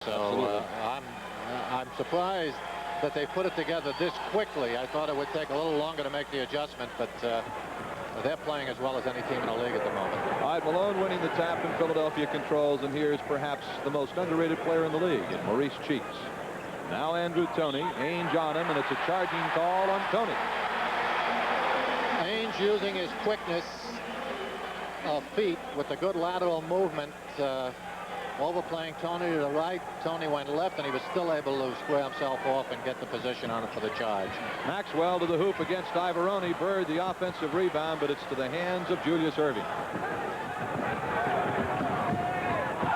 So I'm surprised that they put it together this quickly. I thought it would take a little longer to make the adjustment, but they're playing as well as any team in the league at the moment. All right, Malone winning the tap in Philadelphia controls, and here's perhaps the most underrated player in the league, in Maurice Cheeks. Now Andrew Toney, Ainge on him, and it's a charging call on Toney. Ainge using his quickness of feet with a good lateral movement, overplaying Toney to the right. Toney went left, and he was still able to square himself off and get the position on it for the charge. Maxwell to the hoop against Ivoroni. Bird the offensive rebound, but it's to the hands of Julius Erving.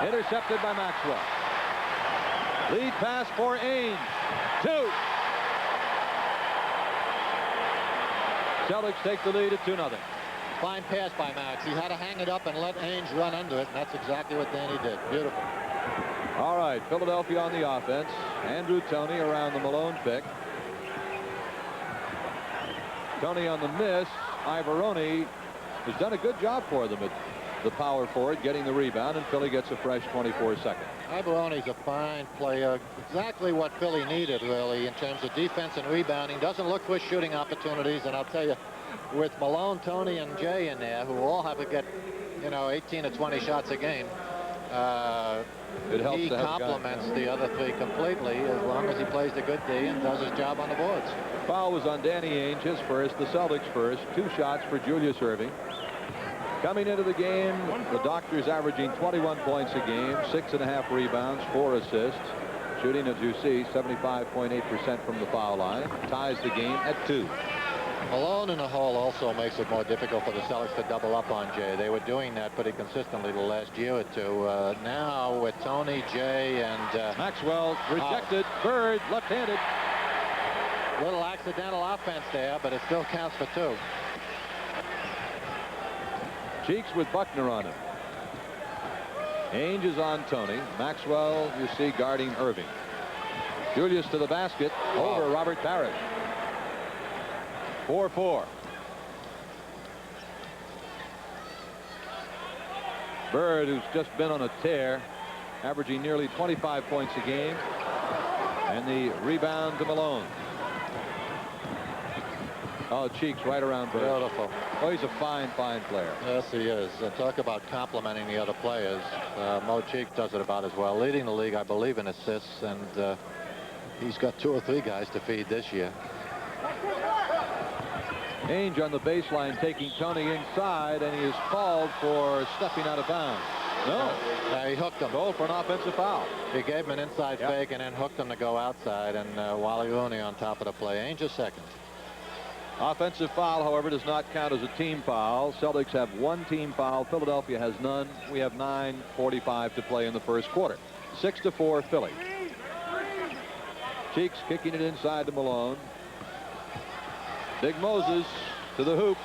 Intercepted by Maxwell. Lead pass for Ainge. 2. Celtics take the lead at 2-0. Fine pass by Max. He had to hang it up and let Ainge run under it, and that's exactly what Danny did. Beautiful. All right, Philadelphia on the offense. Andrew Toney around the Malone pick. Toney on the miss. Ivoroni has done a good job for them at the power forward, getting the rebound, and Philly gets a fresh 24 seconds. Ivoroni's a fine player. Exactly what Philly needed, really, in terms of defense and rebounding. Doesn't look for shooting opportunities, and I'll tell you, with Malone, Toney, and Jay in there, who all have to get, 18 to 20 shots a game, he complements the other three completely as long as he plays the good D and does his job on the boards. Foul was on Danny Ainge, his first, the Celtics first. 2 shots for Julius Erving. Coming into the game, the Doctors averaging 21 points a game, 6.5 rebounds, 4 assists. Shooting, as you see, 75.8% from the foul line. Ties the game at 2. Malone in the hole also makes it more difficult for the Celtics to double up on Jay. They were doing that pretty consistently the last year or two. Now with Toney, Jay, and Maxwell rejected. Bird left-handed. Little accidental offense there, but it still counts for 2. Cheeks with Buckner on him. Ainge is on Toney. Maxwell, you see, guarding Erving. Julius to the basket over Robert Parrish. 4-4. Bird, who's just been on a tear, averaging nearly 25 points a game, and the rebound to Malone. Oh, Cheeks right around Bird. Beautiful. Oh, he's a fine player. Yes, he is. Talk about complimenting the other players. Mo Cheeks does it about as well. Leading the league, I believe, in assists, and he's got 2 or 3 guys to feed this year. Ainge on the baseline taking Toney inside, and he is called for stepping out of bounds. No. He hooked him. Goal for an offensive foul. He gave him an inside fake and then hooked him to go outside, and Wally Rooney on top of the play. Ainge a second. Offensive foul, however, does not count as a team foul. Celtics have 1 team foul. Philadelphia has none. We have 9:45 to play in the first quarter. 6-4 Philly. Cheeks kicking it inside to Malone. Big Moses to the hoop.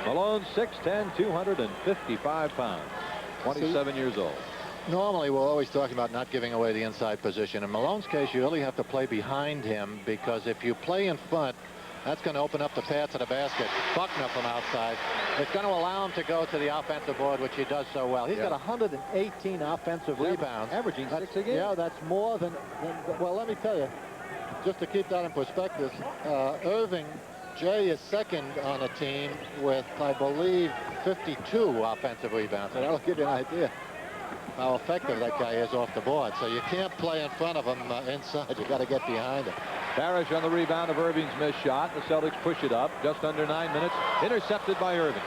Malone 6'10", 255 pounds, 27 years old. Normally, we're always talking about not giving away the inside position. In Malone's case, you really have to play behind him, because if you play in front, that's going to open up the path to the basket. Buckner from outside. It's going to allow him to go to the offensive board, which he does so well. He's got 118 offensive rebounds. Averaging 6 a game. Yeah, that's more than, well, let me tell you, just to keep that in perspective, Irving, Jay is second on a team with, I believe, 52 offensive rebounds. So that'll give you an idea how effective that guy is off the board. So you can't play in front of him inside. You got to get behind him. Parrish on the rebound of Irving's missed shot. The Celtics push it up. Just under 9 minutes. Intercepted by Irving.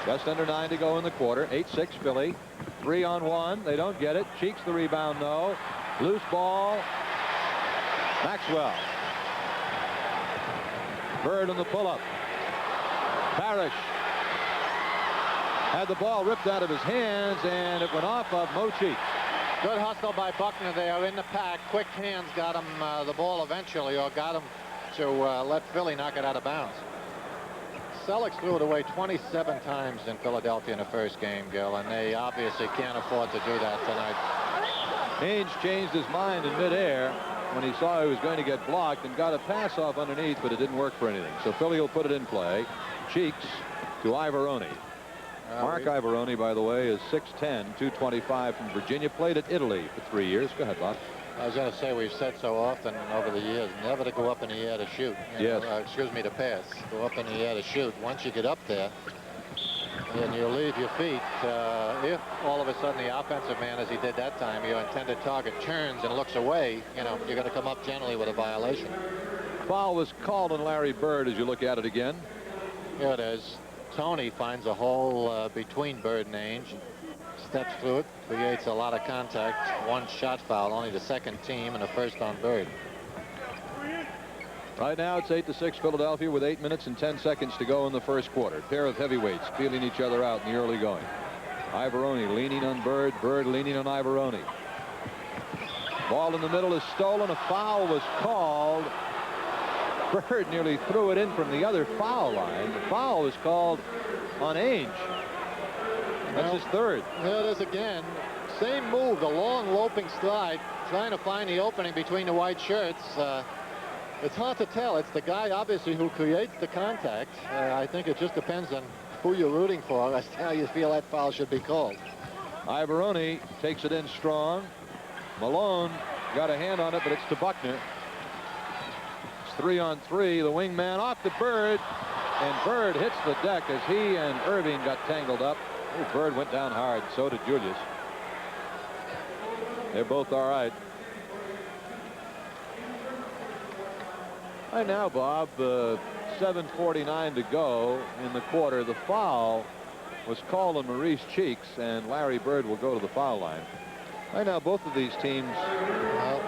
Just under 9 to go in the quarter. 8-6 Philly. 3-on-1. They don't get it. Cheeks the rebound, though. Loose ball. Maxwell. Bird on the pull-up. Parrish had the ball ripped out of his hands, and it went off of Mo Cheeks. Good hustle by Buckner there in the pack. Quick hands got him the ball eventually, or got him to let Philly knock it out of bounds. Celtics threw it away 27 times in Philadelphia in the first game, Gil, and they obviously can't afford to do that tonight. Ainge changed his mind in midair when he saw he was going to get blocked and got a pass off underneath, but it didn't work for anything. So Philly will put it in play. Cheeks to Ivoroni. Mark Ivoroni, by the way, is 6'10", 225 from Virginia. Played at Italy for 3 years. Go ahead, Bob. I was going to say, we've said so often over the years, never to go up in the air to shoot. Yes. Excuse me, to pass. Go up in the air to shoot. Once you get up there, and you leave your feet, if all of a sudden the offensive man, as he did that time, your intended target turns and looks away, you're going to come up generally with a violation. Foul was called on Larry Bird as you look at it again. Here it is. Tony finds a hole between Bird and Ainge, steps through it, creates a lot of contact. One shot foul, only the second team, and a first on Bird. Right now it's 8-6 Philadelphia with 8 minutes and 10 seconds to go in the first quarter. Pair of heavyweights feeling each other out in the early going. Ivoroni leaning on Bird, Bird leaning on Ivoroni. Ball in the middle is stolen. A foul was called. Bird nearly threw it in from the other foul line. The foul was called on Ainge. That's his third. There it is again. Same move, the long loping stride, trying to find the opening between the white shirts. It's hard to tell. It's the guy, obviously, who creates the contact. I think it just depends on who you're rooting for as to how you feel that foul should be called. Ivoroni takes it in strong. Malone got a hand on it, but it's to Buckner. It's 3-on-3. The wingman off to Bird, and Bird hits the deck as he and Irving got tangled up. Oh, Bird went down hard. So did Julius. They're both all right. Right now, Bob, 7:49 to go in the quarter. The foul was called on Maurice Cheeks, and Larry Bird will go to the foul line. Right now, both of these teams,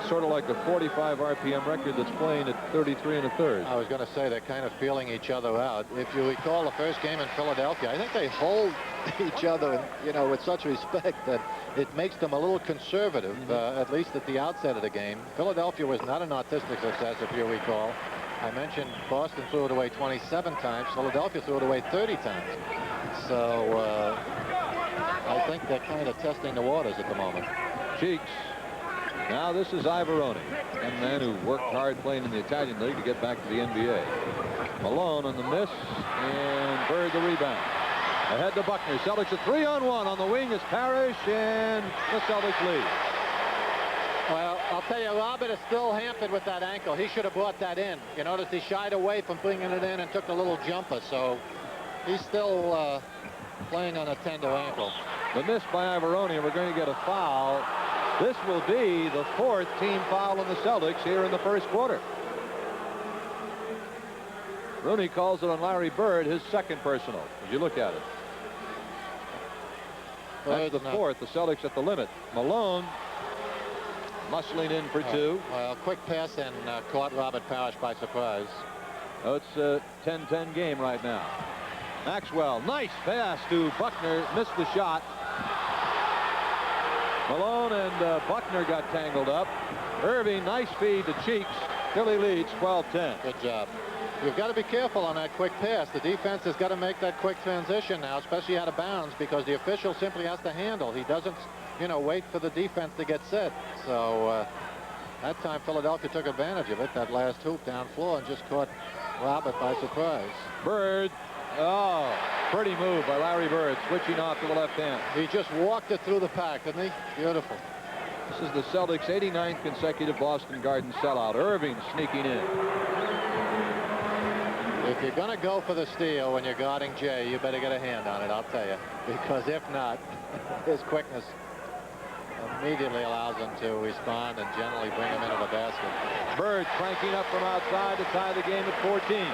sort of like a 45 RPM record that's playing at 33 1/3. I was going to say they're kind of feeling each other out. If you recall the first game in Philadelphia, I think they hold each other, with such respect that it makes them a little conservative, at least at the outset of the game. Philadelphia was not an artistic success, if you recall. I mentioned Boston threw it away 27 times. Philadelphia threw it away 30 times. So I think they're kind of testing the waters at the moment. Cheeks. Now this is Ivoroni, a man who worked hard playing in the Italian League to get back to the NBA. Malone on the miss, and Bird the rebound. Ahead to Buckner. Celtics a 3-on-1. On the wing is Parrish, and the Celtics lead. Well, I'll tell you, Robert is still hampered with that ankle. He should have brought that in. You notice he shied away from bringing it in and took a little jumper, so he's still playing on a tender ankle. The miss by Ivoroni, and we're going to get a foul. This will be the 4th team foul on the Celtics here in the first quarter. Rooney calls it on Larry Bird, his second personal, as you look at it. That's the 4th. The Celtics at the limit. Malone muscling in for 2. Well, quick pass and caught Robert Parrish by surprise. Oh, it's a 10-10 game right now. Maxwell, nice pass to Buckner, missed the shot. Malone and Buckner got tangled up. Irving, nice feed to Cheeks. Philly leads 12-10. Good job. You've got to be careful on that quick pass. The defense has got to make that quick transition now, especially out of bounds, because the official simply has to handle. He doesn't, wait for the defense to get set. So that time Philadelphia took advantage of it, that last hoop down floor, and just caught Robert by surprise. Bird. Oh, pretty move by Larry Bird, switching off to the left hand. He just walked it through the pack, didn't he? Beautiful. This is the Celtics' 89th consecutive Boston Garden sellout. Irving sneaking in. If you're going to go for the steal when you're guarding Jay, you better get a hand on it, I'll tell you. Because if not, his quickness immediately allows him to respond and generally bring him into the basket. Bird cranking up from outside to tie the game at 14.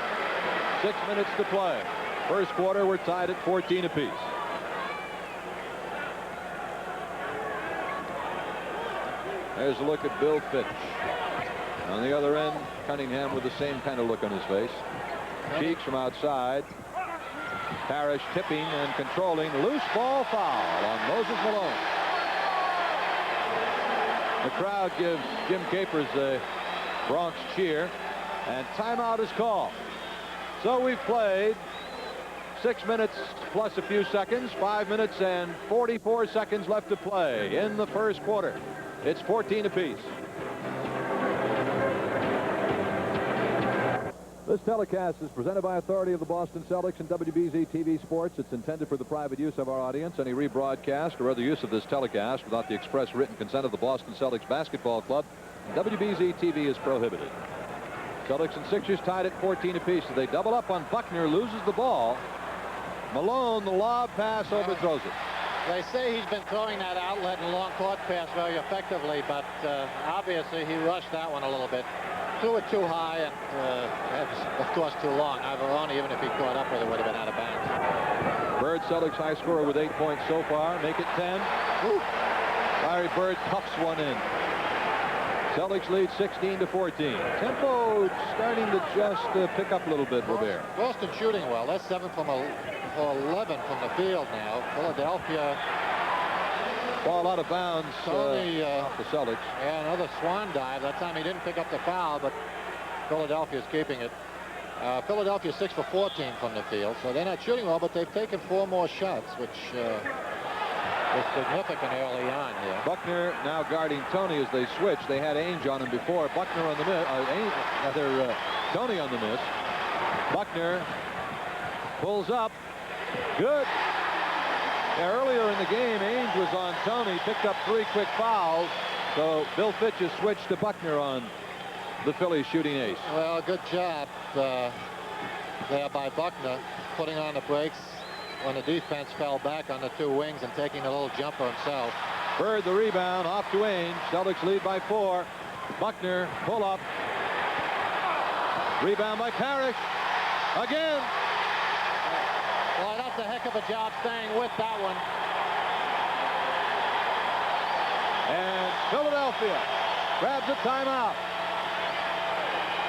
6 minutes to play. First quarter, we're tied at 14 apiece. There's a look at Bill Fitch. On the other end, Cunningham with the same kind of look on his face. Cheeks from outside. Parrish tipping and controlling. Loose ball foul on Moses Malone. The crowd gives Jim Capers a Bronx cheer, and timeout is called. So we've played 6 minutes plus a few seconds, 5 minutes and 44 seconds left to play in the first quarter. It's 14 apiece. This telecast is presented by authority of the Boston Celtics and WBZ TV Sports. It's intended for the private use of our audience. Any rebroadcast or other use of this telecast without the express written consent of the Boston Celtics Basketball Club and WBZ TV is prohibited. Celtics and Sixers tied at 14 apiece. They double up on Buckner, loses the ball. Malone, the lob pass, overthrows it. They say he's been throwing that outlet and long court pass very effectively, but obviously he rushed that one a little bit. Threw it too high and, of course, too long. Ivoroni, even if he caught up with it, would have been out of bounds. Bird, Celtics high scorer with 8 points so far. Make it 10. Ooh. Larry Bird puffs one in. Celtics lead 16-14. Tempo starting to just pick up a little bit, Robert. Boston shooting well. That's 7 from 11 from the field now. Philadelphia. Ball out of bounds off the Celtics. Yeah, another swan dive. That time he didn't pick up the foul, but Philadelphia's keeping it. Philadelphia 6 for 14 from the field, so they're not shooting well, but they've taken 4 more shots, which was significant early on here. Buckner now guarding Tony as they switch. They had Ainge on him before. Buckner on the miss. Tony on the miss. Buckner pulls up. Good. Yeah, earlier in the game, Ainge was on Tony, picked up 3 quick fouls. So Bill Fitch has switched to Buckner on the Phillies shooting ace. Well, good job there by Buckner, putting on the brakes when the defense fell back on the 2 wings and taking a little jumper himself. Bird the rebound, off to Ainge. Celtics lead by 4. Buckner, pull up. Rebound by Parrish. Again. Well, that's a heck of a job staying with that one. And Philadelphia grabs a timeout.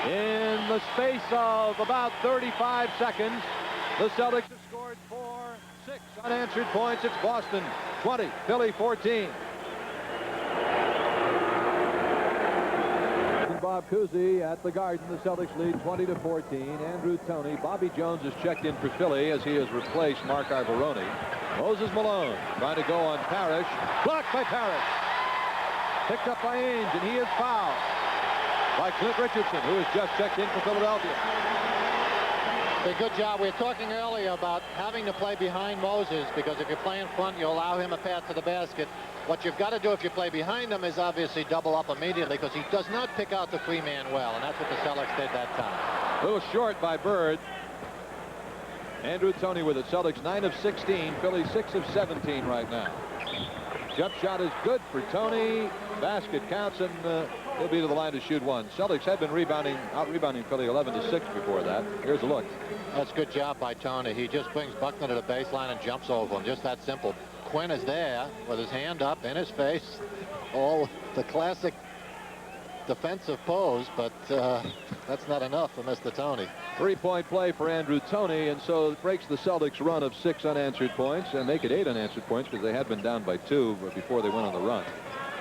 In the space of about 35 seconds, the Celtics have scored 6 unanswered points. It's Boston 20, Philly 14. Bob Cousy at the Garden. The Celtics lead 20-14. Andrew Toney. Bobby Jones has checked in for Philly as he has replaced Mark Ivoroni. Moses Malone trying to go on Parrish. Blocked by Parrish. Picked up by Ainge, and he is fouled by Clint Richardson, who has just checked in for Philadelphia. A good job. We were talking earlier about having to play behind Moses, because if you play in front, you allow him a path to the basket. What you've got to do if you play behind him is obviously double up immediately, because he does not pick out the free man well, and that's what the Celtics did that time. A little short by Bird. Andrew Toney with it. Celtics 9 of 16. Philly 6 of 17 right now. Jump shot is good for Toney. Basket counts, and he'll be to the line to shoot 1. Celtics had been out-rebounding Philly 11-6 before that. Here's a look. That's a good job by Toney. He just brings Buckner to the baseline and jumps over him. Just that simple. Quinn is there with his hand up in his face. All the classic defensive pose, but that's not enough for Mr. Toney. 3-point play for Andrew Toney, and so it breaks the Celtics' run of 6 unanswered points and make it 8 unanswered points, because they had been down by 2 before they went on the run.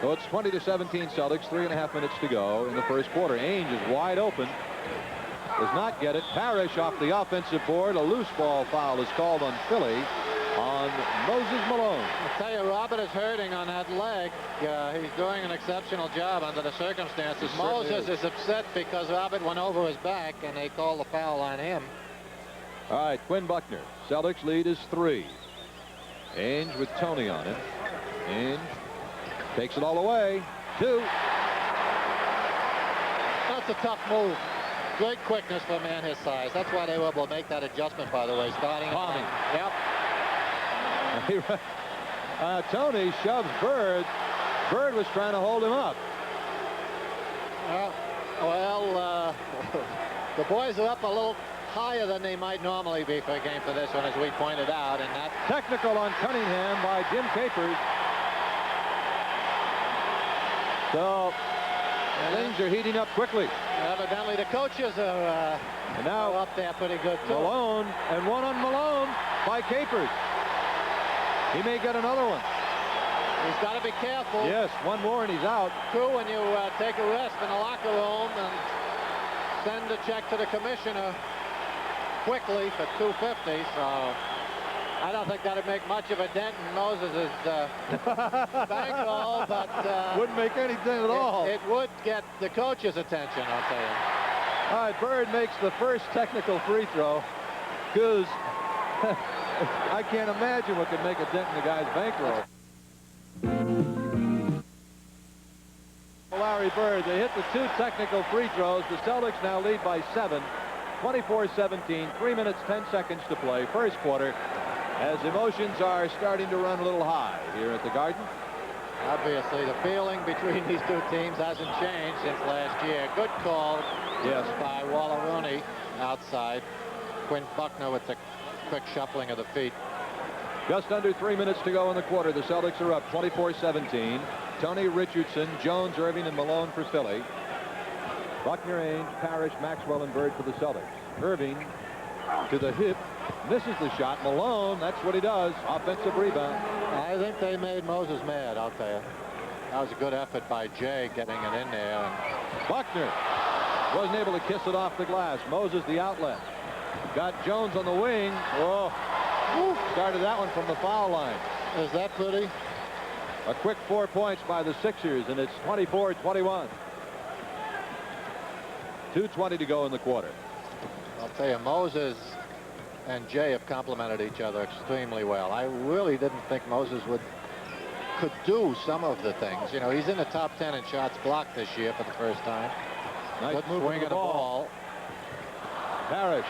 So it's 20-17 Celtics, 3.5 minutes to go in the first quarter. Ainge is wide open. Does not get it. Parrish off the offensive board. A loose ball foul is called on Philly on Moses Malone. I'll tell you, Robert is hurting on that leg. He's doing an exceptional job under the circumstances. Moses is upset because Robert went over his back and they called the foul on him. All right, Quinn Buckner. Celtics lead is 3. Ainge with Toney on it. Ainge takes it all away. 2. That's a tough move. Great quickness for a man his size. That's why they were able to make that adjustment, by the way, starting. Palming. Yep. Toney shoves Bird. Bird was trying to hold him up. The boys are up a little higher than they might normally be for a game for this one, as we pointed out, and that technical on Cunningham by Jim Capers. So things are heating up quickly. Evidently the coaches are now up there pretty good too. Malone, and one on Malone by Capers. He may get another one. He's got to be careful. Yes, one more and he's out. 2 when you take a rest in the locker room and send a check to the commissioner quickly for $250. So I don't think that'd make much of a dent in Moses' bankroll, but wouldn't make any dent at all. It would get the coach's attention, I'll tell you. All right, Bird makes the first technical free throw. Because I can't imagine what could make a dent in the guy's bankroll. Larry Bird, they hit the 2 technical free throws. The Celtics now lead by 7, 24-17, 3 minutes, 10 seconds to play, first quarter, as emotions are starting to run a little high here at the Garden. Obviously, the feeling between these two teams hasn't changed since last year. Good call, yes, by Waller Rooney outside. Quinn Buckner with the quick shuffling of the feet. Just under 3 minutes to go in the quarter. The Celtics are up 24-17. Tony, Richardson, Jones, Irving, and Malone for Philly. Buckner, Ainge, Parrish, Maxwell, and Bird for the Celtics. Irving to the hip, misses the shot. Malone, that's what he does. Offensive rebound. I think they made Moses mad, I'll tell you. That was a good effort by Jay getting it in there. And Buckner wasn't able to kiss it off the glass. Moses the outlet. Got Jones on the wing. Oh, started that one from the foul line. Is that pretty? A quick 4 points by the Sixers, and it's 24-21. 2:20 to go in the quarter. I'll tell you, Moses and Jay have complemented each other extremely well. I really didn't think Moses could do some of the things. You know, he's in the top 10 in shots blocked this year for the first time. Nice good move swing of the ball. Parrish.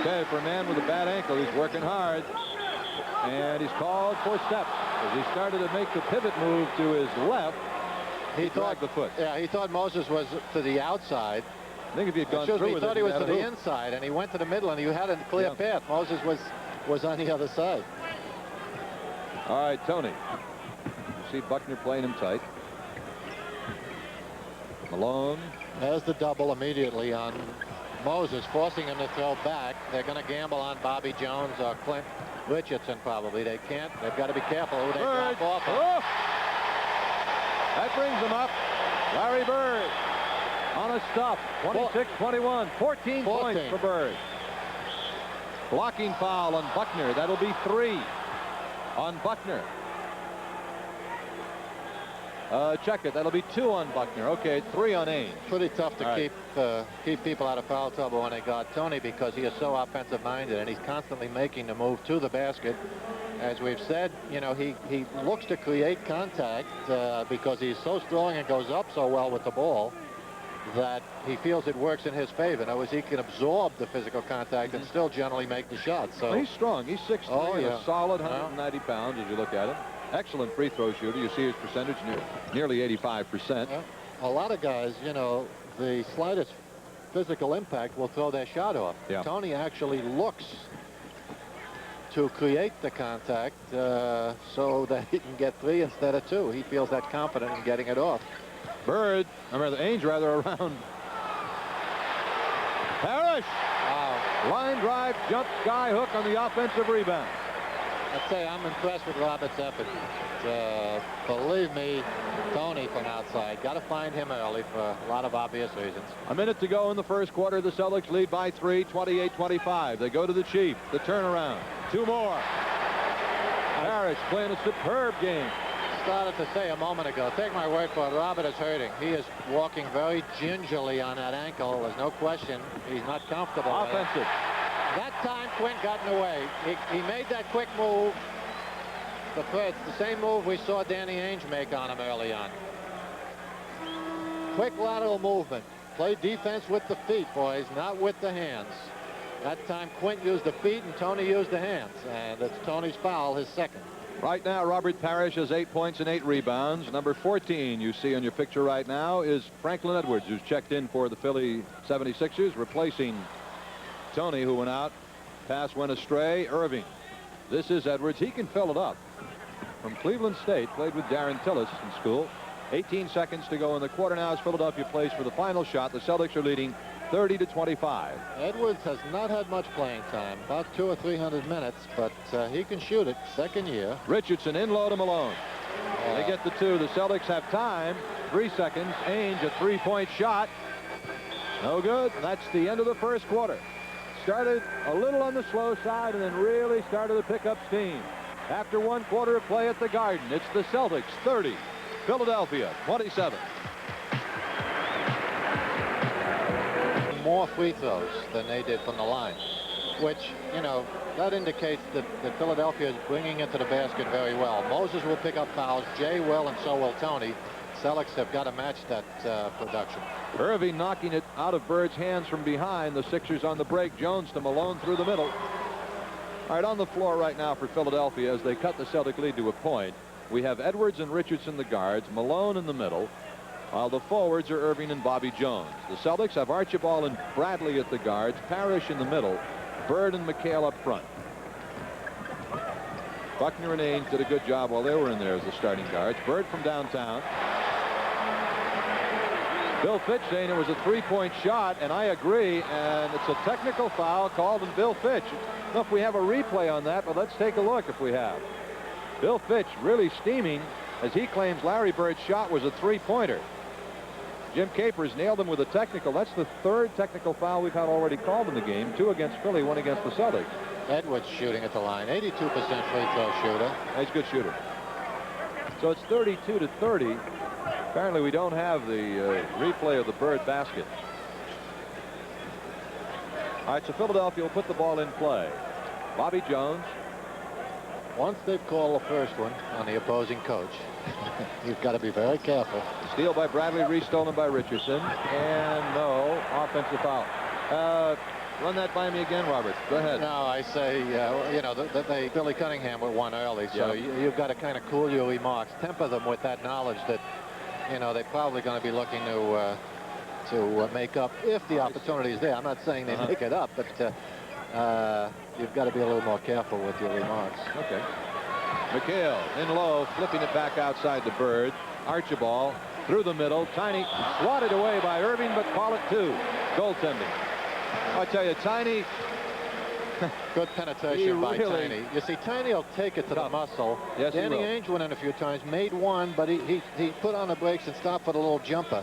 Okay, for a man with a bad ankle, he's working hard. And he's called for steps. As he started to make the pivot move to his left, he dragged the foot. Yeah, he thought Moses was to the outside. I think if he had gone through he thought he was to the inside, and he went to the middle, and he had a clear path. Moses was on the other side. All right, Tony. You see Buckner playing him tight. Malone. There's the double immediately on Moses, forcing him to throw back. They're going to gamble on Bobby Jones or Clint Richardson probably. They can't. They've got to be careful who they drop off of. Oh! That brings him up. Larry Bird on a stop. 26-21. 14 points for Bird. Blocking foul on Buckner. That'll be 3 on Buckner. Check it. That'll be 2 on Buckner. Okay, 3 on Ainge. Pretty tough to keep people out of foul trouble when they guard Tony, because he is so offensive minded and he's constantly making the move to the basket. As we've said, you know, he looks to create contact because he's so strong and goes up so well with the ball that he feels it works in his favor. In other words, he can absorb the physical contact and still generally make the shot. So he's strong. He's 6'3", and a solid 190 pounds as you look at him. Excellent free throw shooter. You see his percentage nearly 85%. Yeah. A lot of guys, you know, the slightest physical impact will throw their shot off. Yeah. Tony actually looks to create the contact so that he can get 3 instead of 2. He feels that confident in getting it off. Bird, Ainge around. Parrish. Wow. Line drive, jump, sky hook on the offensive rebound. I'd say I'm impressed with Roberts' effort. Believe me, Tony from outside. Got to find him early for a lot of obvious reasons. A minute to go in the first quarter. The Celtics lead by 3, 28-25. They go to the Chief. The turnaround. 2 more. Parrish playing a superb game. Started to say a moment ago, take my word for it, Robert is hurting. He is walking very gingerly on that ankle. There's no question. He's not comfortable. Offensive. That time Quinn got in the way. He made that quick move. It's the same move we saw Danny Ainge make on him early on. Quick lateral movement. Play defense with the feet, boys, not with the hands. That time Quinn used the feet and Tony used the hands. And it's Tony's foul, his second. Right now, Robert Parrish has 8 points and 8 rebounds. Number 14 you see on your picture right now is Franklin Edwards, who's checked in for the Philly 76ers, replacing Tony, who went out. Pass went astray. Irving. This is Edwards. He can fill it up. From Cleveland State, played with Darren Tillis in school. 18 seconds to go in the quarter now as Philadelphia plays for the final shot. The Celtics are leading 30-25. Edwards has not had much playing time, about 200 or 300 minutes, but he can shoot it. Second year. Richardson in low to Malone. They get the 2. The Celtics have time. 3 seconds. Ainge, a 3-point shot. No good. That's the end of the first quarter. Started a little on the slow side and then really started to pick up steam. After 1 quarter of play at the Garden, it's the Celtics 30, Philadelphia 27. more free throws than they did from the line, which, you know, that indicates that Philadelphia is bringing it to the basket very well. Moses will pick up fouls, Jay will, and so will Tony. Celtics have got to match that production. Irving knocking it out of Bird's hands from behind. The Sixers on the break. Jones to Malone through the middle. All right, on the floor right now for Philadelphia as they cut the Celtic lead to a point. We have Edwards and Richardson the guards, Malone in the middle, while the forwards are Irving and Bobby Jones. The Celtics have Archibald and Bradley at the guards, Parrish in the middle, Bird and McHale up front. Buckner and Ainge did a good job while they were in there as the starting guards. Bird from downtown. Bill Fitch saying it was a three-point shot, and I agree, and it's a technical foul called on Bill Fitch. I don't know if we have a replay on that, but let's take a look if we have. Bill Fitch really steaming as he claims Larry Bird's shot was a three-pointer. Jim Capers nailed him with a technical. That's the third technical foul we've had already called in the game. 2 against Philly, 1 against the Celtics. Edwards shooting at the line, 82% free throw shooter. He's a good shooter. So it's 32-30. Apparently we don't have the replay of the Bird basket. All right, so Philadelphia will put the ball in play. Bobby Jones. Once they've called the first one on the opposing coach, you've got to be very careful. Steal by Bradley, restolen by Richardson, and no offensive foul. Run that by me again, Robert. Go ahead. No, I say, you know, Billy Cunningham with one early, so you've got to kind of cool your remarks, temper them with that knowledge that, you know, they're probably going to be looking to make up if the opportunity is there. I'm not saying they make it up, but you've got to be a little more careful with your remarks. Okay. McHale in low, flipping it back outside the Bird. Archibald through the middle. Tiny swatted away by Irving, but call it 2. Goaltending. I tell you, Tiny. Good penetration by Tiny. You see, Tiny will take it to the muscle. Yes, Danny Ainge went in a few times, made one, but he put on the brakes and stopped for the little jumper.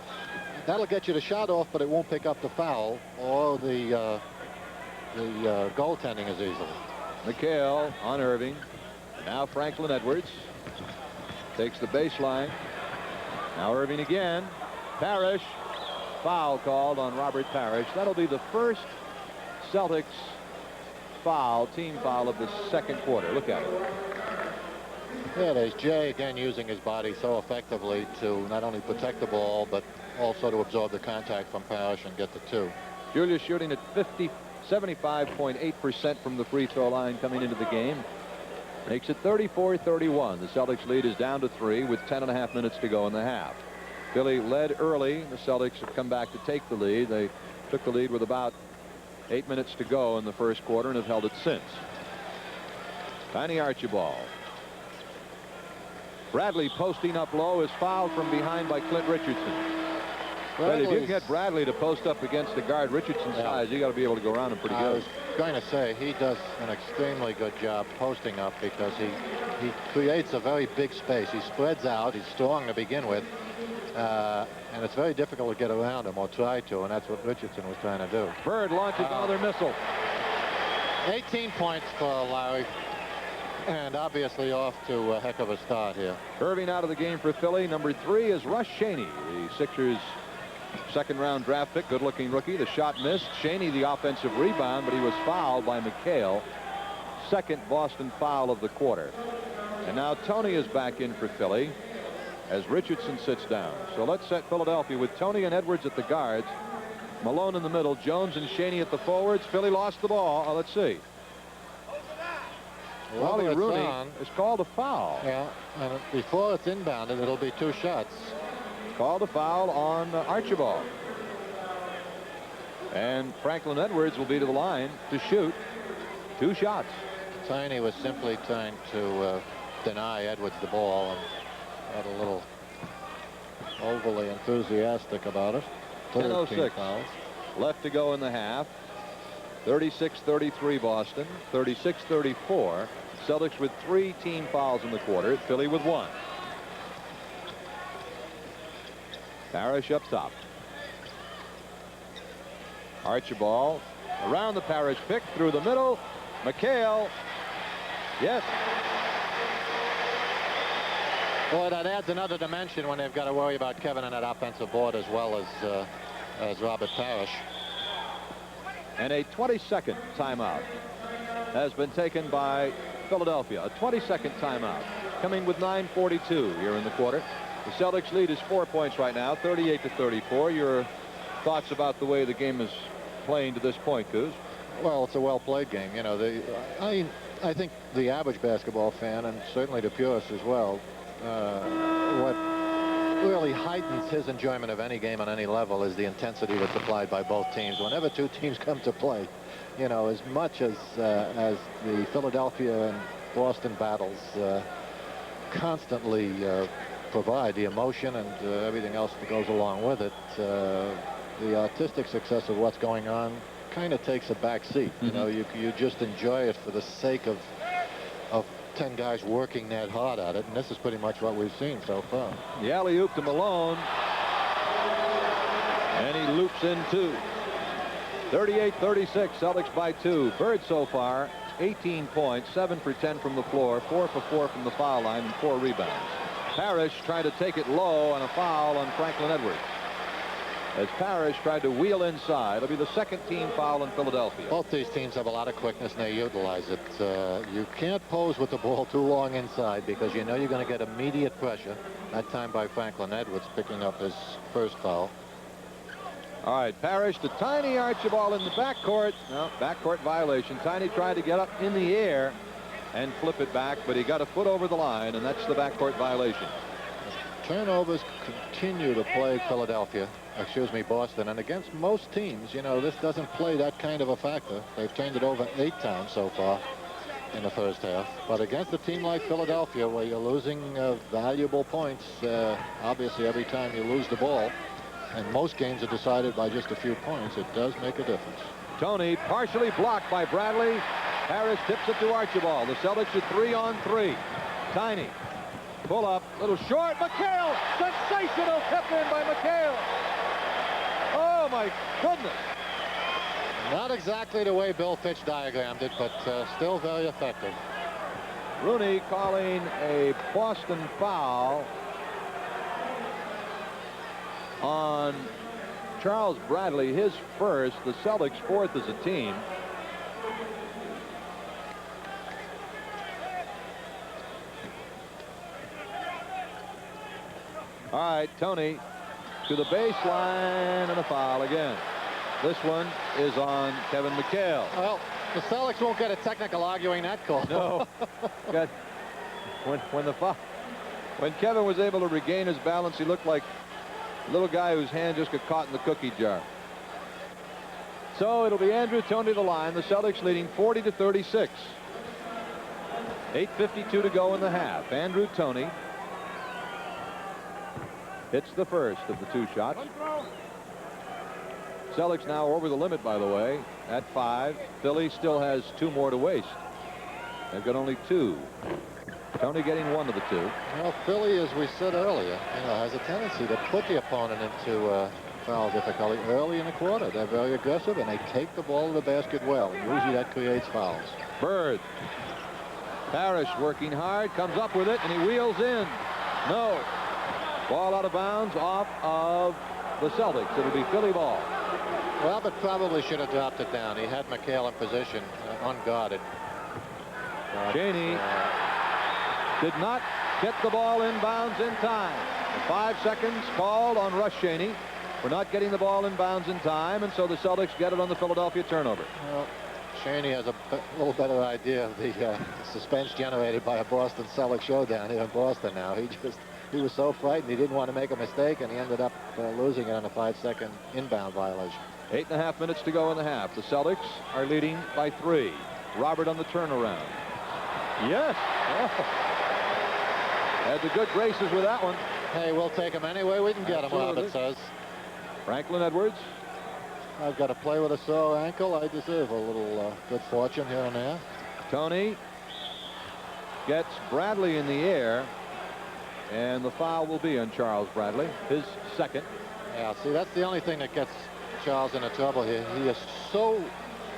That'll get you the shot off, but it won't pick up the foul or the goaltending as easily. McHale on Irving. Now Franklin Edwards takes the baseline. Now Irving again. Parrish. Foul called on Robert Parrish. That'll be the first Celtics foul, team foul of the second quarter. Look at it. Yeah, there's Jay again using his body so effectively to not only protect the ball, but also to absorb the contact from Parrish and get the 2. Julius shooting at 75.8% from the free throw line coming into the game. Makes it 34-31. The Celtics lead is down to 3 with 10.5 minutes to go in the half. Philly led early. The Celtics have come back to take the lead. They took the lead with about 8 minutes to go in the first quarter and have held it since. Tiny Archibald. Bradley posting up low is fouled from behind by Clint Richardson. But if you can get Bradley to post up against the guard Richardson's size, you got to be able to go around him pretty good. I was going to say he does an extremely good job posting up because he creates a very big space. He spreads out. He's strong to begin with. And it's very difficult to get around him or try to, and that's what Richardson was trying to do. Bird launches another missile. 18 points for Larry, and obviously off to a heck of a start here. Irving out of the game for Philly. Number 3 is Russ Shaney, the Sixers' second-round draft pick, good-looking rookie. The shot missed. Shaney the offensive rebound, but he was fouled by McHale. Second Boston foul of the quarter. And now Tony is back in for Philly as Richardson sits down. So let's set Philadelphia with Tony and Edwards at the guards. Malone in the middle. Jones and Shaney at the forwards. Philly lost the ball. Let's see. Wally Rooney is called a foul. Yeah, and before it's inbounded, it'll be 2 shots. Called a foul on Archibald. And Franklin Edwards will be to the line to shoot 2 shots. Tiny was simply trying to deny Edwards the ball and got a little overly enthusiastic about it. 10:06 left to go in the half. 36-33 Boston. 36-34. Celtics with 3 team fouls in the quarter. Philly with 1. Parrish up top. Archibald around the Parrish pick through the middle. McHale. Yes. Boy, that adds another dimension when they've got to worry about Kevin on that offensive board as well as Robert Parrish. And a 22nd timeout has been taken by Philadelphia. A 22nd timeout. Coming with 9:42 here in the quarter. The Celtics lead is 4 points right now, 38-34. Your thoughts about the way the game is playing to this point, Coos? Well, it's a well-played game. You know, I think the average basketball fan, and certainly the purists as well, what really heightens his enjoyment of any game on any level is the intensity that's applied by both teams. Whenever two teams come to play, you know, as much as the Philadelphia and Boston battles constantly provide the emotion and everything else that goes along with it, the artistic success of what's going on kind of takes a back seat. You know, you just enjoy it for the sake of 10 guys working that hard at it, and this is pretty much what we've seen so far. The alley-oop to Malone, and he loops in two. 38-36, Celtics by 2. Bird so far 18 points, 7 for 10 from the floor, 4 for 4 from the foul line, and 4 rebounds. Parrish tried to take it low on a foul on Franklin Edwards. As Parrish tried to wheel inside. It'll be the second team foul in Philadelphia. Both these teams have a lot of quickness, and they utilize it. You can't pose with the ball too long inside because you know you're going to get immediate pressure. That time by Franklin Edwards picking up his first foul. All right, Parrish, the Tiny Archibald in the backcourt. No, backcourt violation. Tiny tried to get up in the air and flip it back, but he got a foot over the line, and that's the backcourt violation. Turnovers continue to plague Philadelphia. Excuse me, Boston. And against most teams, you know, this doesn't play that kind of a factor. They've turned it over 8 times so far in the first half. But against a team like Philadelphia, where you're losing valuable points, obviously every time you lose the ball, and most games are decided by just a few points, it does make a difference. Tony partially blocked by Bradley. Harris tips it to Archibald. The Celtics are 3-on-3. Tiny. Pull up. Little short. McHale. Sensational tip in by McHale. Oh, my goodness. Not exactly the way Bill Fitch diagrammed it, but still very effective. Rooney calling a Boston foul on Charles Bradley, his first, the Celtics' fourth as a team. All right, Tony to the baseline and a foul again. This one is on Kevin McHale. Well, the Celtics won't get a technical arguing that call. No. When Kevin was able to regain his balance, he looked like a little guy whose hand just got caught in the cookie jar. So it'll be Andrew Toney the line. The Celtics leading 40-36. 8:52 to go in the half. Andrew Toney hits the first of the 2 shots. Celtics now over the limit, by the way, at 5. Philly still has 2 more to waste. They've got only 2. Tony getting 1 of the 2. Well, Philly, as we said earlier, has a tendency to put the opponent into foul difficulty early in the quarter. They're very aggressive, and they take the ball to the basket well. Usually that creates fouls. Bird. Parrish working hard, comes up with it, and he wheels in. No. Ball out of bounds off of the Celtics. It'll be Philly ball. Robert probably should have dropped it down. He had McHale in position, unguarded. Cheney did not get the ball in bounds in time. 5 seconds called on Russ Cheney for not getting the ball in bounds in time, and so the Celtics get it on the Philadelphia turnover. Well, Cheney has a little better idea of the suspense generated by a Boston Celtics showdown here in Boston now. He was so frightened he didn't want to make a mistake, and he ended up losing it on a 5-second inbound violation. 8.5 minutes to go in the half. The Celtics are leading by 3. Robert on the turnaround. Yes. Oh. Had the good graces with that one. Hey, we'll take him anyway we can get him, Robert says. Franklin Edwards. I've got to play with a sore ankle. I deserve a little good fortune here and there. Tony gets Bradley in the air, and the foul will be on Charles Bradley, his second. Yeah, see, that's the only thing that gets Charles into trouble here.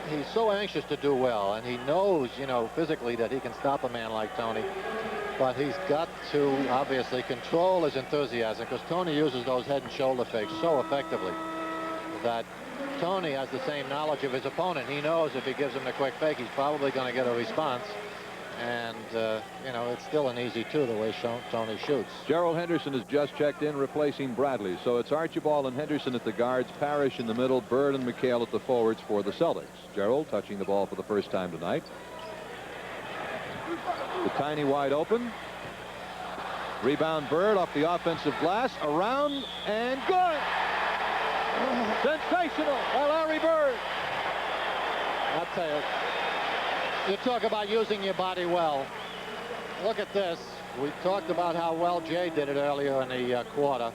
He's so anxious to do well, and he knows, physically that he can stop a man like Tony. But he's got to obviously control his enthusiasm, because Tony uses those head and shoulder fakes so effectively that Tony has the same knowledge of his opponent. He knows if he gives him the quick fake, he's probably going to get a response. And, you know, it's still an easy two the way Tony shoots. Gerald Henderson has just checked in, replacing Bradley. So it's Archibald and Henderson at the guards, Parrish in the middle, Bird and McHale at the forwards for the Celtics. Gerald touching the ball for the first time tonight. The Tiny wide open. Rebound Bird off the offensive glass. Around and good. Sensational by Larry Bird. I'll tell you. You talk about using your body well. Look at this. We talked about how well Jay did it earlier in the quarter.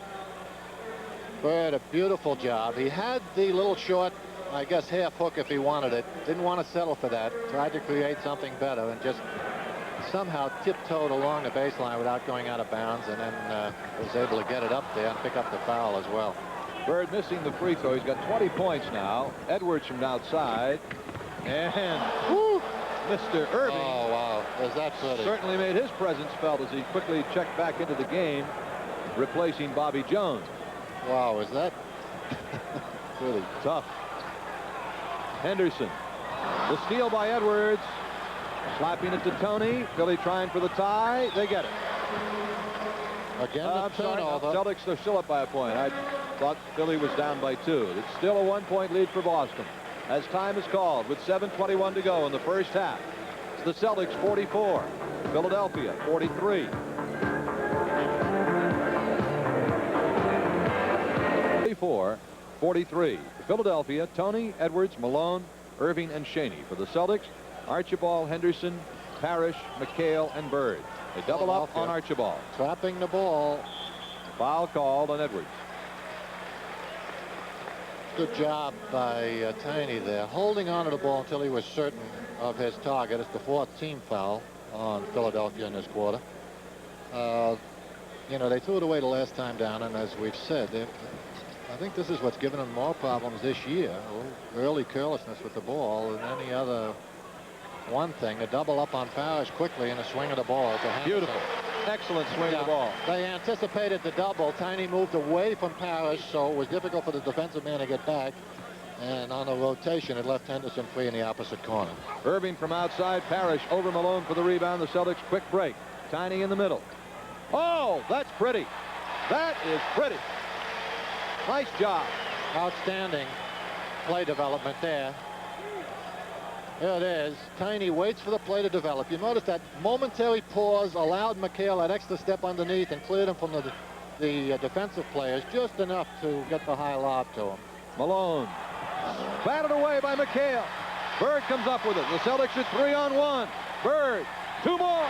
Bird, a beautiful job. He had the little short, I guess, half hook if he wanted it. Didn't want to settle for that. Tried to create something better and just somehow tiptoed along the baseline without going out of bounds, and then was able to get it up there and pick up the foul as well. Bird missing the free throw. He's got 20 points now. Edwards from outside. And whoo, Mr. Irving. Oh, wow. Was that pretty? Certainly made his presence felt as he quickly checked back into the game, replacing Bobby Jones. Wow, is that really Tough. Henderson. The steal by Edwards. Slapping it to Tony. Philly trying for the tie. They get it. Again, the I'm sorry. turnover. Celtics are still up by a point. I thought Philly was down by 2. It's still a 1-point lead for Boston. As time is called with 7:21 to go in the first half. It's the Celtics 44. Philadelphia 43. 44-43. Philadelphia, Tony, Edwards, Malone, Irving, and Shaney. For the Celtics, Archibald, Henderson, Parrish, McHale, and Bird. They double up on Archibald. Trapping the ball. Foul called on Edwards. Good job by Tiny there, holding on to the ball until he was certain of his target. It's the 4th team foul on Philadelphia in this quarter. You know, they threw it away the last time down, and as we've said, I think this is what's given them more problems this year. Early carelessness with the ball and any other one thing. A double up on Parrish quickly and a swing of the ball to Henderson. Beautiful. Excellent swing of the ball. They anticipated the double. Tiny moved away from Parrish, so it was difficult for the defensive man to get back. And on the rotation, it left Henderson free in the opposite corner. Irving from outside. Parrish over Malone for the rebound. The Celtics quick break. Tiny in the middle. Oh, that's pretty. That is pretty. Nice job. Outstanding play development there. There it is. Tiny waits for the play to develop. You notice that momentary pause allowed McHale that extra step underneath and cleared him from the defensive players just enough to get the high lob to him. Malone. Batted away by McHale. Bird comes up with it. The Celtics are 3-on-1. Bird. 2 more.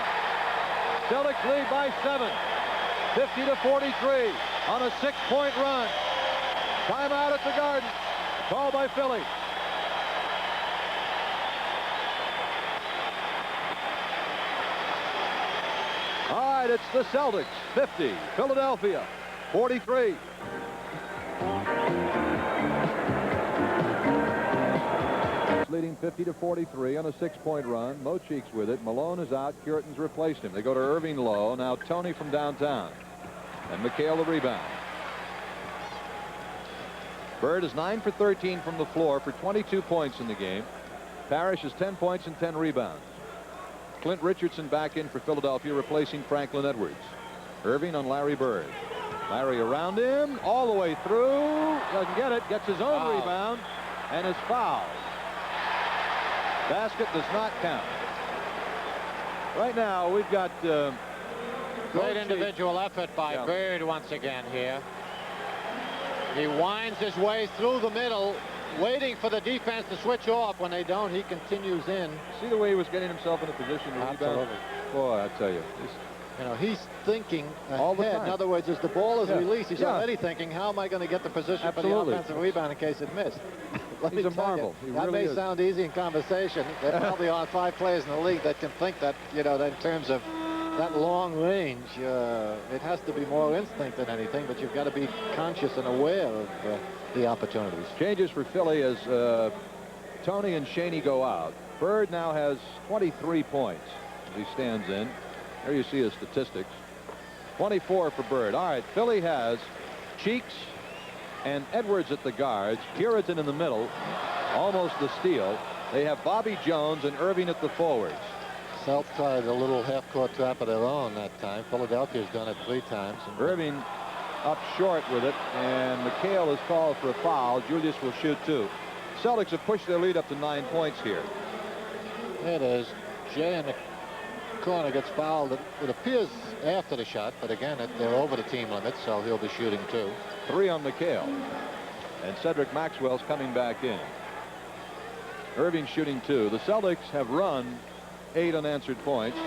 Celtics lead by 7. 50-43 on a 6-point run. Timeout at the Garden. Called by Philly. All right, it's the Celtics 50, Philadelphia 43. Leading 50-43 on a 6-point run. Mo Cheeks with it. Malone is out. Curtin's replaced him. They go to Irving low. Now Tony from downtown. And McHale the rebound. Bird is 9 for 13 from the floor for 22 points in the game. Parrish is 10 points and 10 rebounds. Clint Richardson back in for Philadelphia, replacing Franklin Edwards. Irving on Larry Bird. Larry around him, all the way through. Doesn't get it. Gets his own rebound and is fouled. Basket does not count. Right now, we've got great individual effort by Bird once again here. He winds his way through the middle, waiting for the defense to switch off. When they don't, he continues in. See the way he was getting himself in a position to rebound? Absolutely. Boy, I tell you. You know, he's thinking all the ahead. time. In other words, as the ball is released, he's already thinking, how am I going to get the position for the offensive rebound in case it missed? He's a marvel. That may sound easy in conversation. There probably are 5 players in the league that can think that, you know, that in terms of that long range, it has to be more instinct than anything, but you've got to be conscious and aware of the opportunities. Changes for Philly as Tony and Shaney go out. Bird now has 23 points as he stands in. There you see his statistics. 24 for Bird. All right, Philly has Cheeks, and Edwards at the guards. Puritan in the middle, almost the steal. They have Bobby Jones and Irving at the forwards. Celts tried a little half-court trap of their own that time. Philadelphia's done it 3 times. Irving up short with it, and McHale is called for a foul. Julius will shoot 2. Celtics have pushed their lead up to 9 points here. It is. Jay in the corner gets fouled. It appears after the shot, but again, they're over the team limit, so he'll be shooting 2. 3 on McHale. And Cedric Maxwell's coming back in. Irving shooting 2. The Celtics have run 8 unanswered points.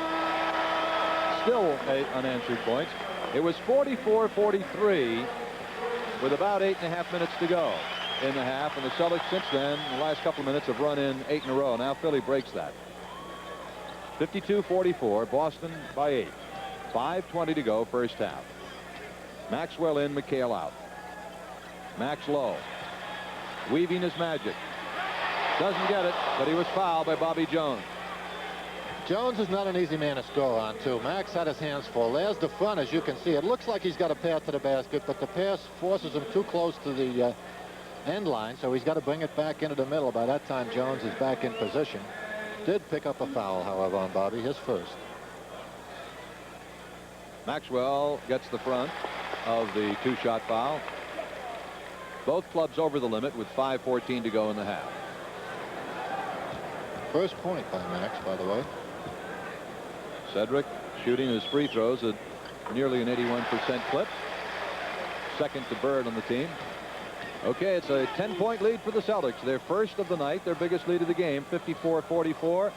Still 8 unanswered points. It was 44-43 with about 8.5 minutes to go in the half, and the Celtics since then, the last couple of minutes, have run in 8 in a row. Now Philly breaks that. 52-44, Boston by 8. 5:20 to go, first half. Maxwell in, McHale out. Max low. Weaving his magic. Doesn't get it, but he was fouled by Bobby Jones. Jones is not an easy man to score on, too. Max had his hands full. There's the front, as you can see. It looks like he's got a pass to the basket, but the pass forces him too close to the end line, so he's got to bring it back into the middle. By that time, Jones is back in position. Did pick up a foul, however, on Bobby, his first. Maxwell gets the front of the 2-shot foul. Both clubs over the limit with 5:14 to go in the half. First point by Max, by the way. Cedric shooting his free throws at nearly an 81% clip. Second to Bird on the team. Okay, it's a 10-point lead for the Celtics. Their first of the night, their biggest lead of the game, 54-44.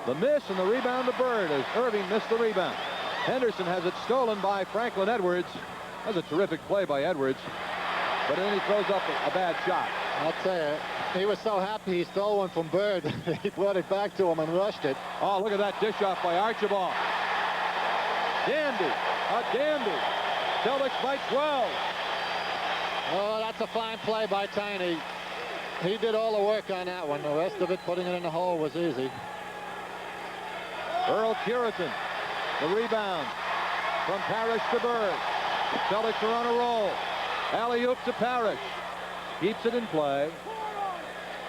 The miss and the rebound to Bird as Irving missed the rebound. Henderson has it stolen by Franklin Edwards. That's a terrific play by Edwards. But then he throws up a bad shot. I'll tell you, he was so happy he stole one from Bird. He brought it back to him and rushed it. Oh, look at that dish off by Archibald. Dandy. A dandy. Celtics by 12. Oh, that's a fine play by Tiny. He did all the work on that one. The rest of it, putting it in the hole, was easy. Earl Curitan, the rebound from Parrish to Bird. Celtics are on a roll. Alley-oop to Parrish. Keeps it in play.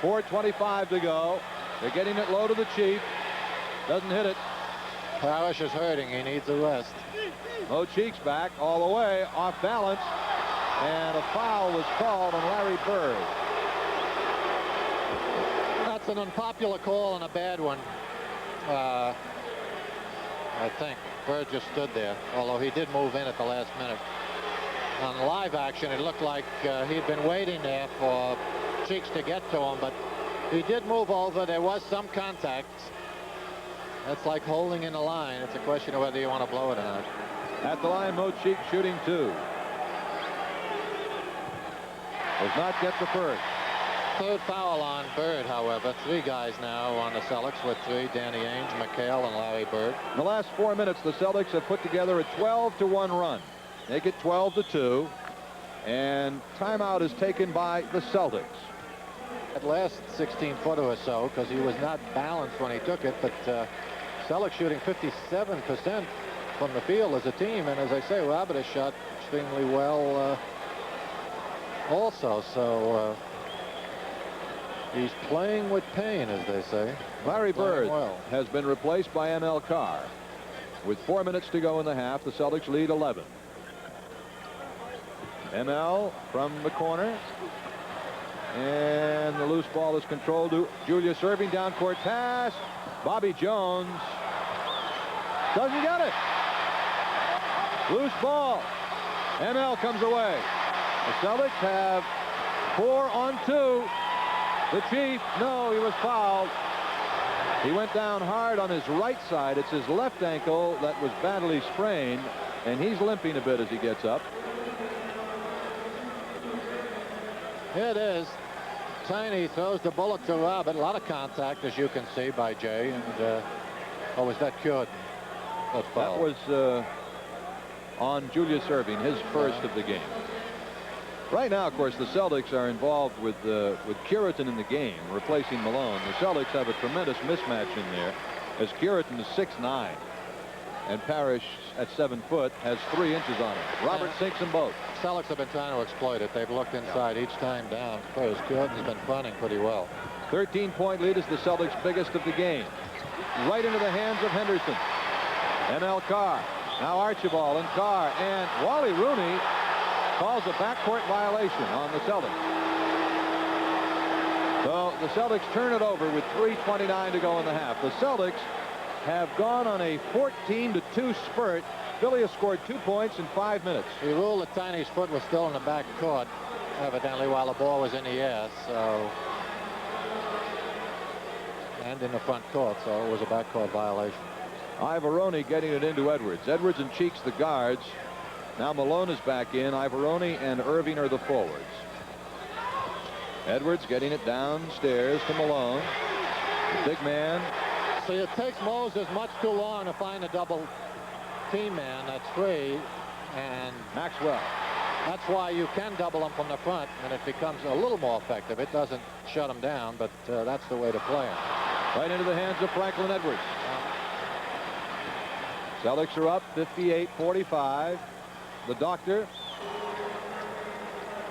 4:25 to go. They're getting it low to the Chief. Doesn't hit it. Parrish is hurting. He needs a rest. Mo Cheeks back all the way, off balance. And a foul was called on Larry Bird. That's an unpopular call and a bad one. I think Bird just stood there, although he did move in at the last minute. On live action, it looked like he'd been waiting there for Cheeks to get to him, but he did move over. There was some contact. That's like holding in the line. It's a question of whether you want to blow it or not. At the line, Mo Cheeks shooting 2. Does not get the first. Third foul on Bird, however. 3 guys now on the Celtics with 3. Danny Ainge, McHale, and Larry Bird. In the last 4 minutes, the Celtics have put together a 12-1 run. Make it 12-2. And timeout is taken by the Celtics. That last 16-footer or so, because he was not balanced when he took it, but Celtics shooting 57% from the field as a team. And as I say, Robert has shot extremely well also. So he's playing with pain, as they say. Larry Bird well. has been replaced by M.L. Carr. With 4 minutes to go in the half, the Celtics lead 11. ML from the corner. And the loose ball is controlled to Julius Irving. Down court pass. Bobby Jones doesn't get it. Loose ball. ML comes away. The Celtics have 4 on 2. The Chief, no, he was fouled. He went down hard on his right side. It's his left ankle that was badly sprained, and he's limping a bit as he gets up. Here it is. Tiny throws the bullet to Robert. A lot of contact, as you can see, by Jay. And oh, was that Curitan? That was on Julius Irving, his first of the game. Right now, of course, the Celtics are involved with Curitan in the game, replacing Malone. The Celtics have a tremendous mismatch in there, as Curitan is 6'9", And Parrish, at 7 foot, has 3 inches on him. Robert sinks them both. Celtics have been trying to exploit it. They've looked inside each time down. First, Jordan's been fronting pretty well. 13-point lead is the Celtics' biggest of the game. Right into the hands of Henderson. ML Carr. Now Archibald and Carr. And Wally Rooney calls a backcourt violation on the Celtics. So the Celtics turn it over with 3:29 to go in the half. The Celtics have gone on a 14-2 spurt. Philly has scored 2 points in 5 minutes. He ruled that Tiny's foot was still in the back court, evidently, while the ball was in the air. So, and in the front court, so it was a backcourt violation. Ivoroni getting it into Edwards. Edwards and Cheeks the guards. Now Malone is back in. Ivoroni and Irving are the forwards. Edwards getting it downstairs to Malone. The big man. See, it takes Moses much too long to find a double team man. That's 3. And Maxwell. that's why you can double him from the front, and it becomes a little more effective. It doesn't shut him down, but that's the way to play him. Right into the hands of Franklin Edwards. Celtics are up 58-45. The Doctor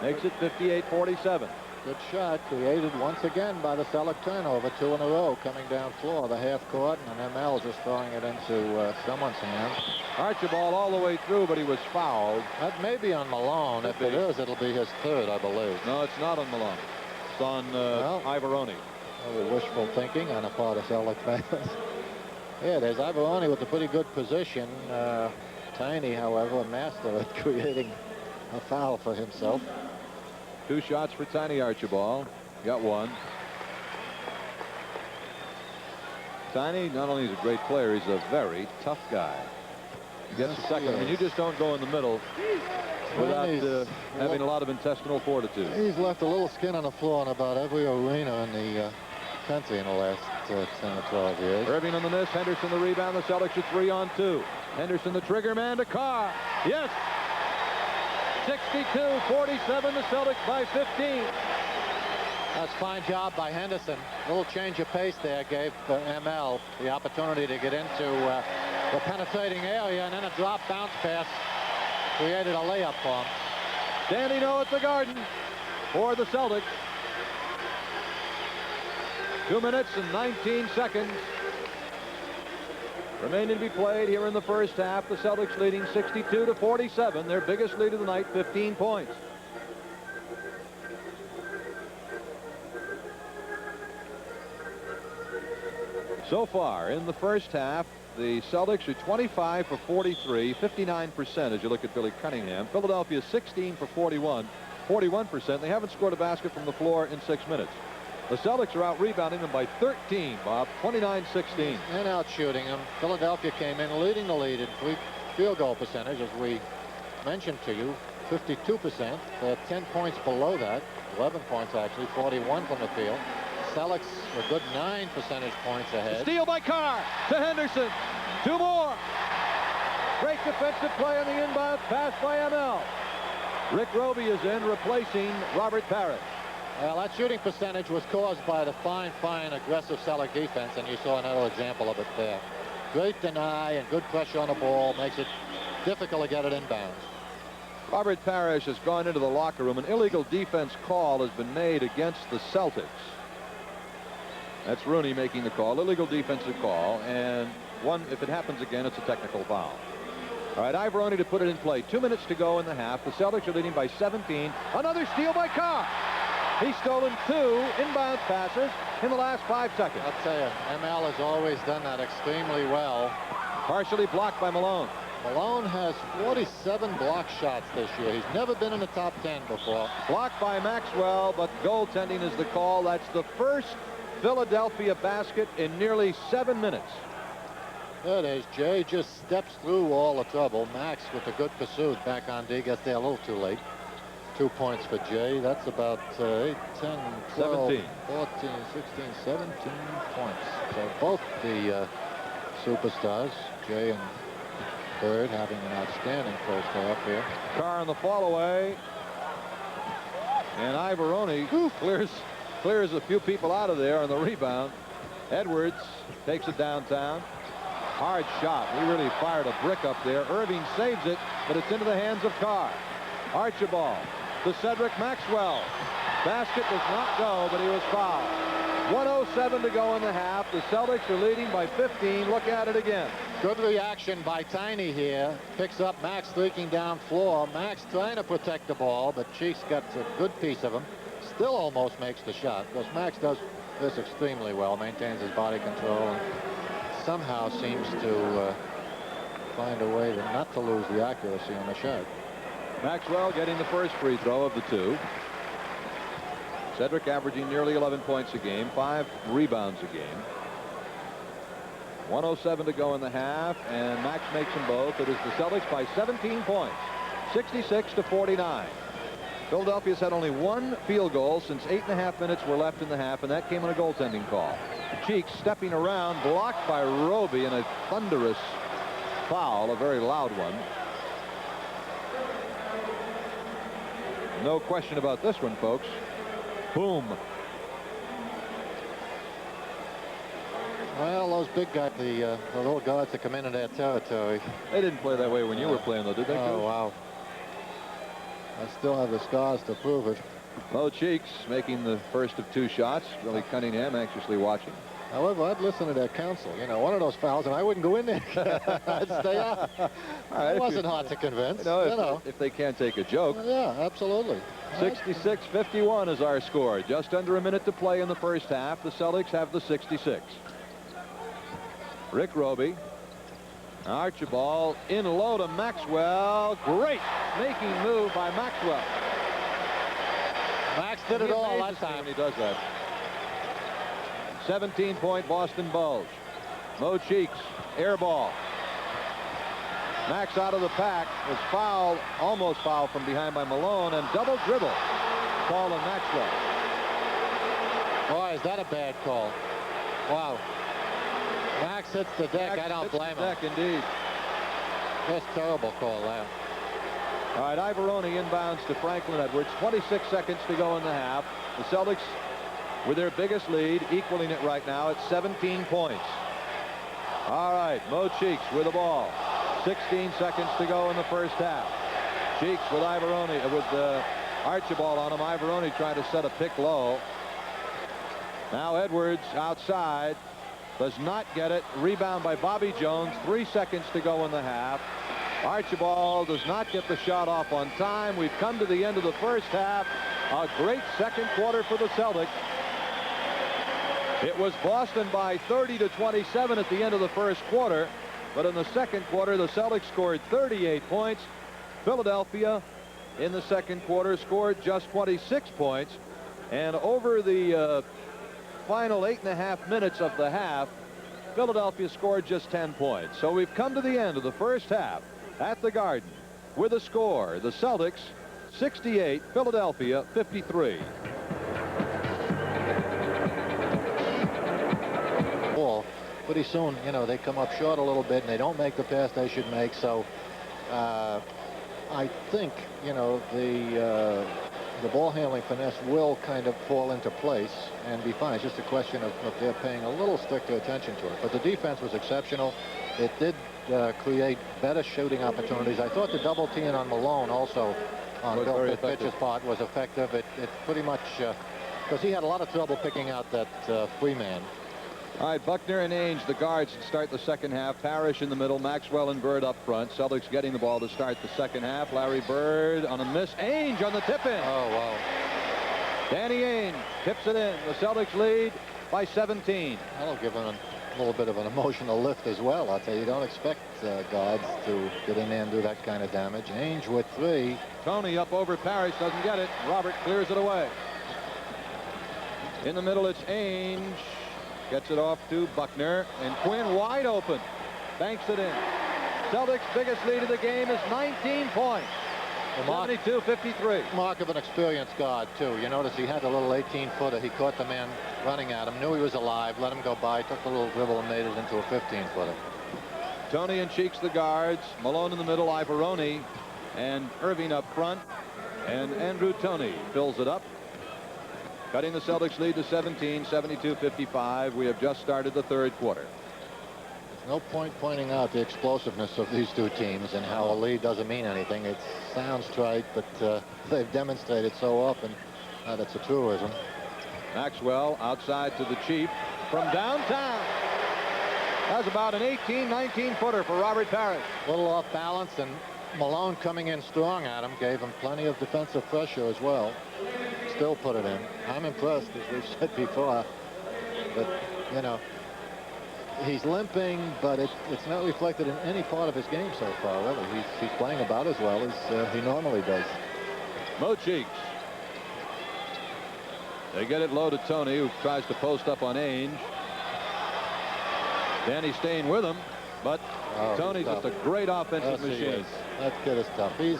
makes it 58-47. Good shot created once again by the Celtic turnover. 2 in a row coming down floor, the half court, and ML just throwing it into someone's hands. Archibald all the way through, but he was fouled. That may be on Malone. If it is, it'll be his 3rd, I believe. No, it's not on Malone. It's on Ivoroni. Wishful thinking on the part of Celtic fans. Yeah, there's Ivoroni with a pretty good position. Tiny, however, a master at creating a foul for himself. 2 shots for Tiny Archibald. Got 1. Tiny not only is a great player, he's a very tough guy. He gets a second. I mean, you just don't go in the middle without having a lot of intestinal fortitude. He's left a little skin on the floor in about every arena in the country in the last 10 or 12 years. Irving on the miss. Henderson the rebound. The Celtics are 3 on 2. Henderson the trigger man to Carr. Yes. 62-47. The Celtics by 15. That's a fine job by Henderson. A little change of pace there gave ML the opportunity to get into the penetrating area, and then a drop bounce pass created a layup for him. Danny No at the Garden for the Celtics. 2 minutes and 19 seconds remaining to be played here in the first half. The Celtics leading 62-47. Their biggest lead of the night, 15 points. So far in the first half, the Celtics are 25 for 43, 59% as you look at Billy Cunningham. Philadelphia 16 for 41, 41%. They haven't scored a basket from the floor in 6 minutes. The Celtics are out rebounding them by 13, Bob, 29-16. And out shooting them. Philadelphia came in leading the lead in field goal percentage, as we mentioned to you, 52%. They're 10 points below that, 11 points actually, 41 from the field. Celtics a good 9 percentage points ahead. Steal by Carr to Henderson. 2 more. Great defensive play on the inbound pass by ML. Rick Roby is in, replacing Robert Parrish. Well, that shooting percentage was caused by the fine, aggressive Celtic defense, and you saw another example of it there. Great deny and good pressure on the ball makes it difficult to get it inbounds. Robert Parrish has gone into the locker room. An illegal defense call has been made against the Celtics. That's Rooney making the call, illegal defensive call, and if it happens again, it's a technical foul. All right, Ivoroni to put it in play. 2 minutes to go in the half. The Celtics are leading by 17. Another steal by Carr. He's stolen 2 inbound passes in the last 5 seconds. I'll tell you, ML has always done that extremely well. Partially blocked by Malone. Malone has 47 block shots this year. He's never been in the top 10 before. Blocked by Maxwell, but goaltending is the call. That's the first Philadelphia basket in nearly 7 minutes. There it is. Jay just steps through all the trouble. Max with a good pursuit back on D. Gets there a little too late. 2 points for Jay. That's about 8, 10, 12, 17. 14, 16, 17 points. So both the superstars, Jay and Bird, having an outstanding first half here. Carr on the fall away. And Ivoroni clears a few people out of there on the rebound. Edwards takes it downtown. Hard shot. He really fired a brick up there. Irving saves it, but it's into the hands of Carr. Archibald to Cedric Maxwell. Basket does not go, but he was fouled. 1:07 to go in the half. The Celtics are leading by 15. Look at it again. Good reaction by Tiny here. Picks up Max leaking down floor. Max trying to protect the ball, but Cheeks got a good piece of him. Still almost makes the shot, because Max does this extremely well, maintains his body control, and somehow seems to find a way not to lose the accuracy on the shot. Maxwell getting the first free throw of the two. Cedric averaging nearly 11 points a game, 5 rebounds a game. 1:07 to go in the half, and Max makes them both. It is the Celtics by 17 points, 66-49. Philadelphia's had only one field goal since 8.5 minutes were left in the half, and that came on a goaltending call. Cheeks stepping around, blocked by Roby in a thunderous foul, a very loud one. No question about this one, folks. Boom. Well, those big guys, the little guards that come into their territory. They didn't play that way when you were playing, though, did they? Oh, wow. I still have the scars to prove it. Mo Cheeks making the first of 2 shots. Billy Cunningham anxiously watching. However, I'd listen to their counsel. You know, one of those fouls, and I wouldn't go in there. I'd stay out. Right, It wasn't hard to convince. If they can't take a joke. Yeah, absolutely. 66-51 is our score. Just under a minute to play in the first half. The Celtics have the 66. Rick Roby. Archibald in low to Maxwell. Great making move by Maxwell. Max did it all that time. He does that. 17-point Boston Bulge. Mo Cheeks, air ball. Max out of the pack, was fouled, almost fouled from behind by Malone, and double dribble. Call on Maxwell. Boy, is that a bad call. Wow. Max hits the deck. I don't blame him. Deck, indeed. Just terrible call there. All right, Ivoroni inbounds to Franklin Edwards. 26 seconds to go in the half. The Celtics with their biggest lead, equaling it right now at 17 points. All right, Mo Cheeks with the ball. 16 seconds to go in the first half. Cheeks with Archibald on him. Ivoroni trying to set a pick low. Now Edwards outside. Does not get it. Rebound by Bobby Jones. 3 seconds to go in the half. Archibald does not get the shot off on time. We've come to the end of the first half. A great second quarter for the Celtics. It was Boston by 30-27 at the end of the first quarter. But in the second quarter, the Celtics scored 38 points. Philadelphia in the second quarter scored just 26 points. And over the final 8.5 minutes of the half, Philadelphia scored just 10 points. So we've come to the end of the first half at the Garden with a score. The Celtics 68, Philadelphia 53. Ball. Pretty soon, you know, they come up short a little bit and they don't make the pass they should make. So I think, you know, the ball handling finesse will kind of fall into place and be fine. It's just a question of they're paying a little stricter attention to it. But the defense was exceptional. It did create better shooting opportunities. I thought the double team on Malone also on Bill Pitch's part was effective. It pretty much, because he had a lot of trouble picking out that free man. All right, Buckner and Ainge, the guards, start the second half. Parrish in the middle, Maxwell and Bird up front. Celtics getting the ball to start the second half. Larry Bird on a miss. Ainge on the tip-in. Oh, wow. Danny Ainge tips it in. The Celtics lead by 17. That'll give him a little bit of an emotional lift as well. I'll tell you, don't expect guards to get in there and do that kind of damage. Ainge with 3. Tony up over Parrish, doesn't get it. Robert clears it away. In the middle, it's Ainge. Gets it off to Buckner, and Quinn wide open. Banks it in. Celtics' biggest lead of the game is 19 points. 72-53. Mark of an experienced guard, too. You notice he had a little 18-footer. He caught the man running at him, knew he was alive, let him go by, took the little dribble and made it into a 15-footer. Tony and Cheeks the guards. Malone in the middle, Ivoroni, and Irving up front. And Andrew Toney fills it up. Cutting the Celtics lead to 17, 72-55. We have just started the third quarter. It's no point pointing out the explosiveness of these two teams and how a lead doesn't mean anything. It sounds trite, but they've demonstrated so often that it's a truism. Maxwell outside to the Chief from downtown. That's about an 18-19 footer for Robert Parrish. A little off balance, and Malone coming in strong at him gave him plenty of defensive pressure as well. Still put it in. I'm impressed, as we've said before, but you know, he's limping, but it's not reflected in any part of his game so far, really. He's playing about as well as he normally does. Mo Cheeks. They get it low to Tony, who tries to post up on Ainge. Danny staying with him, but Tony's just a great offensive machine. That kid is tough. He's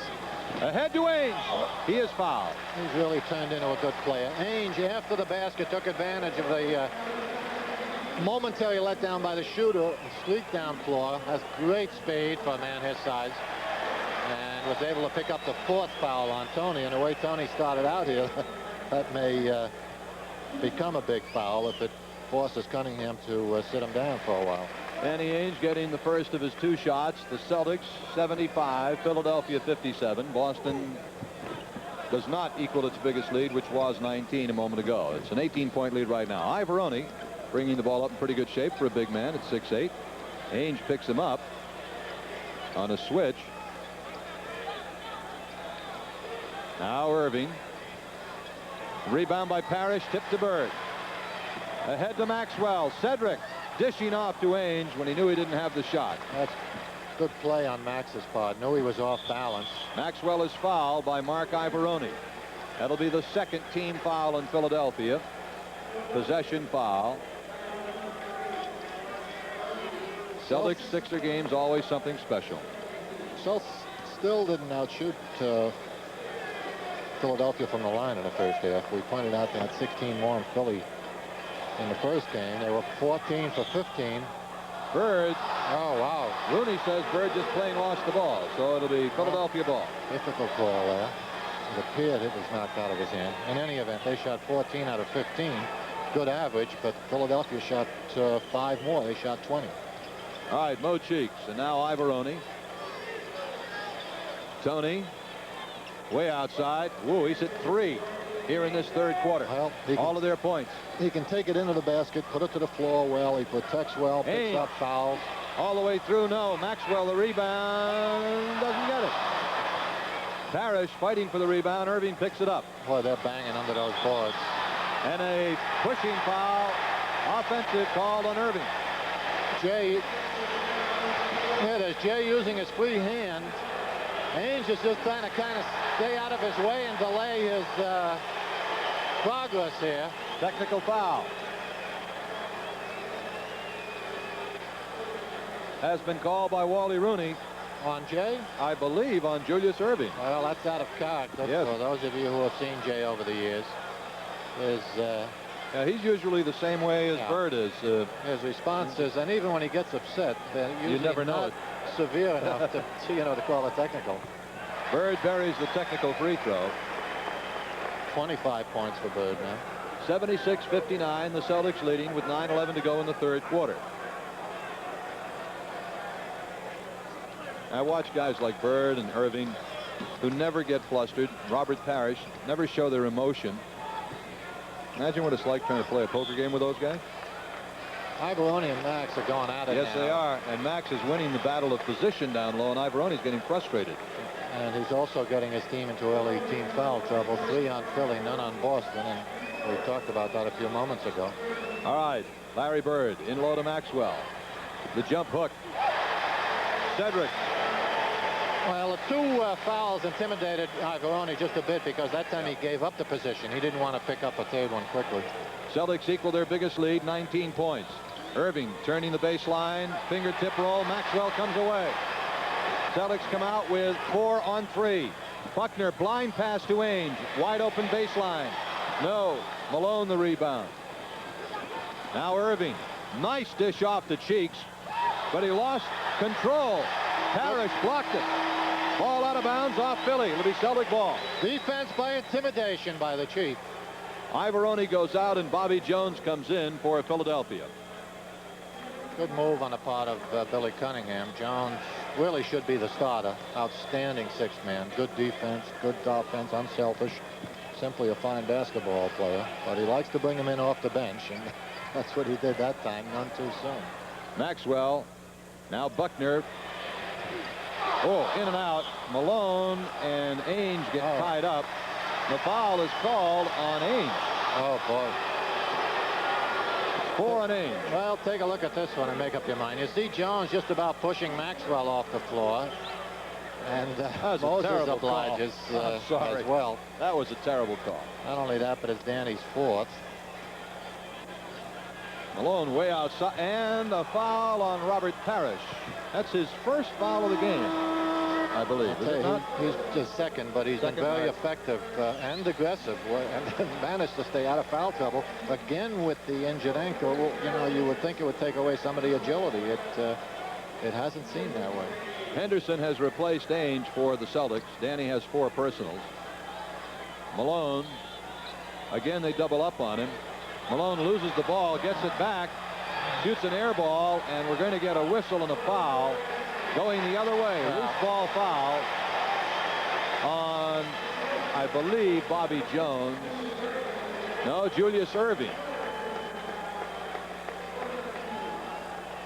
ahead to Ainge. He is fouled. He's really turned into a good player. Ainge, after the basket, took advantage of the momentary letdown by the shooter. Streak down floor. Has great speed for a man his size, and was able to pick up the 4th foul on Tony. And the way Tony started out here, that may become a big foul if it forces Cunningham to sit him down for a while. Danny Ainge getting the first of his 2 shots. The Celtics 75, Philadelphia 57. Boston does not equal its biggest lead, which was 19 a moment ago. It's an 18-point lead right now. Ivoroni bringing the ball up in pretty good shape for a big man at 6'8". Ainge picks him up on a switch. Now Irving. Rebound by Parrish, tipped to Bird. Ahead to Maxwell. Cedric dishing off to Ainge when he knew he didn't have the shot. That's good play on Max's part. Knew he was off balance. Maxwell is fouled by Mark Ivoroni. That'll be the 2nd team foul in Philadelphia. Possession foul. Celtics Sixer games always something special. Schultz still didn't outshoot Philadelphia from the line in the first half. We pointed out they had 16 more in Philly in the first game. They were 14 for 15. Bird. Oh, wow. Rooney says Bird just plain lost the ball, so it'll be Philadelphia ball. Difficult ball there. It appeared it was knocked out of his hand. In any event, they shot 14 out of 15. Good average, but Philadelphia shot 5 more. They shot 20. All right, Mo Cheeks, and now Ivoroni. Tony, way outside. Woo, he's hit 3 here in this 3rd quarter. Well, all of their points. He can take it into the basket, put it to the floor well. He protects well, picks up fouls. All the way through, no. Maxwell, the rebound, doesn't get it. Parrish fighting for the rebound. Irving picks it up. Boy, they're banging under those boards. And a pushing foul, offensive called on Irving. Jay, yeah, there's Jay using his free hand. Ainge is just trying to kind of stay out of his way and delay his progress here. Technical foul. Has been called by Wally Rooney. On Jay? I believe on Julius Irving. Well, that's out of character. Yes. For those of you who have seen Jay over the years. Yeah, he's usually the same way as Bird is. His responses, and even when he gets upset, they're usually you never know not severe enough to, to call it technical. Bird buries the technical free throw. 25 points for Bird now. 76-59, the Celtics leading with 9:11 to go in the 3rd quarter. I watch guys like Bird and Irving who never get flustered. Robert Parrish never show their emotion. Imagine what it's like trying to play a poker game with those guys. Ivoroni and Max are going at it Yes, now. they are. And Max is winning the battle of position down low, and Ivoroni's getting frustrated. And he's also getting his team into early team foul trouble. 3 on Philly, none on Boston. And we talked about that a few moments ago. All right, Larry Bird in low to Maxwell. The jump hook. Cedric. Well, the 2 fouls intimidated Ivoroni just a bit because that time he gave up the position. He didn't want to pick up a 3rd one quickly. Celtics equal their biggest lead, 19 points. Irving turning the baseline, fingertip roll. Maxwell comes away. Celtics come out with 4 on 3. Buckner blind pass to Ainge. Wide open baseline. No. Malone the rebound. Now Irving. Nice dish off the Cheeks, but he lost control. Parrish blocked it. Ball out of bounds off Philly. It'll be Celtic ball. Defense by intimidation by the Chief. Ivoroni goes out and Bobby Jones comes in for Philadelphia. Good move on the part of Billy Cunningham. Jones really should be the starter. Outstanding sixth man. Good defense, good offense, unselfish. Simply a fine basketball player. But he likes to bring him in off the bench, and that's what he did that time, none too soon. Maxwell. Now Buckner. Oh, in and out. Malone and Ainge get tied up. The foul is called on Ainge. Oh, boy. 4 on Ainge. Well, take a look at this one and make up your mind. You see Jones just about pushing Maxwell off the floor. And Moses obliges as well. That was a terrible call. Not only that, but it's Danny's fourth. Malone way outside, and a foul on Robert Parrish. That's his first foul of the game, I believe. Is it not? He's just second, but he's been very effective and aggressive, and managed to stay out of foul trouble. Again, with the injured ankle, you know, you would think it would take away some of the agility. It hasn't seemed that way. Henderson has replaced Ainge for the Celtics. Danny has 4 personals. Malone, again, they double up on him. Malone loses the ball, gets it back, shoots an air ball, and we're going to get a whistle and a foul going the other way. Loose ball foul on, I believe, Bobby Jones. No, Julius Erving.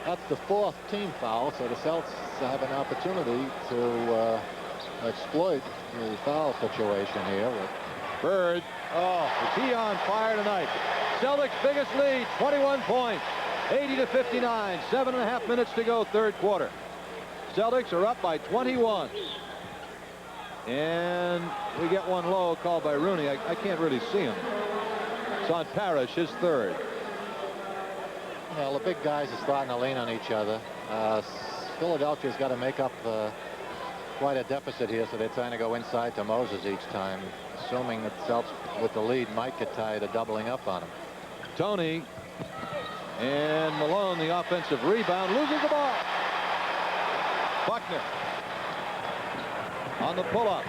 That's the 4th team foul, so the Celtics have an opportunity to exploit the foul situation here. Bird, is he on fire tonight? Celtics' biggest lead, 21 points, 80-59, 7.5 minutes to go, third quarter. Celtics are up by 21. And we get one low called by Rooney. I can't really see him. It's on Parrish, his third. Well, the big guys are starting to lean on each other. Philadelphia's got to make up quite a deficit here, so they're trying to go inside to Moses each time, assuming that Celtics with the lead might get tired of doubling up on him. Tony and Malone, the offensive rebound, loses the ball. Buckner on the pull-up.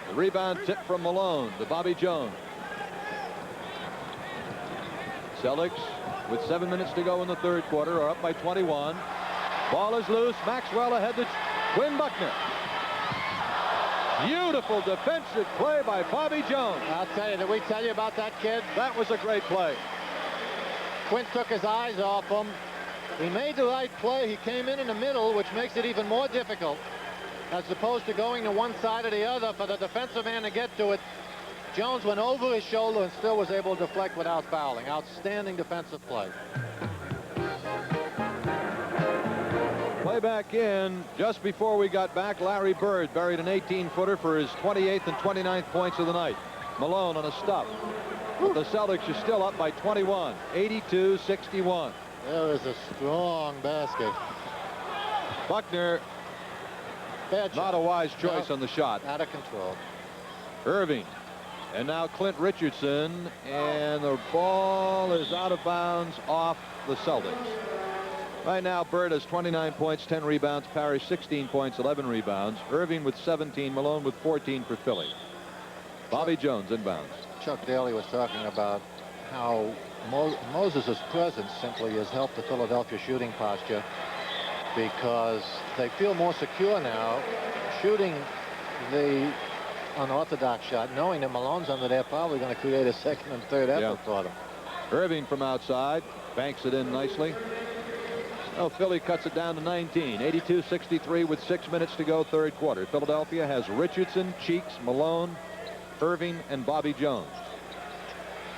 The rebound tip from Malone to Bobby Jones. Celtics, with 7 minutes to go in the third quarter, are up by 21. Ball is loose. Maxwell ahead to Quinn Buckner. Beautiful defensive play by Bobby Jones. I'll tell you, did we tell you about that kid? That was a great play. Quinn took his eyes off him. He made the right play. He came in the middle, which makes it even more difficult, as opposed to going to one side or the other for the defensive man to get to it. Jones went over his shoulder and still was able to deflect without fouling. Outstanding defensive play. Play back in. Just before we got back, Larry Bird buried an 18-footer for his 28th and 29th points of the night. Malone on a stop. But the Celtics are still up by 21, 82-61. There is a strong basket. Buckner, not a wise choice on the shot. Out of control. Irving. And now Clint Richardson, and the ball is out of bounds off the Celtics. Right now, Bird has 29 points, 10 rebounds. Parrish 16 points, 11 rebounds. Irving with 17, Malone with 14 for Philly. Bobby Jones inbounds. Chuck Daly was talking about how Moses' presence simply has helped the Philadelphia shooting posture, because they feel more secure now shooting the unorthodox shot, knowing that Malone's under there, probably going to create a second and third effort for them. Irving from outside banks it in nicely. Oh, Philly cuts it down to 19, 82-63 with 6 minutes to go, third quarter. Philadelphia has Richardson, Cheeks, Malone, Irving, and Bobby Jones.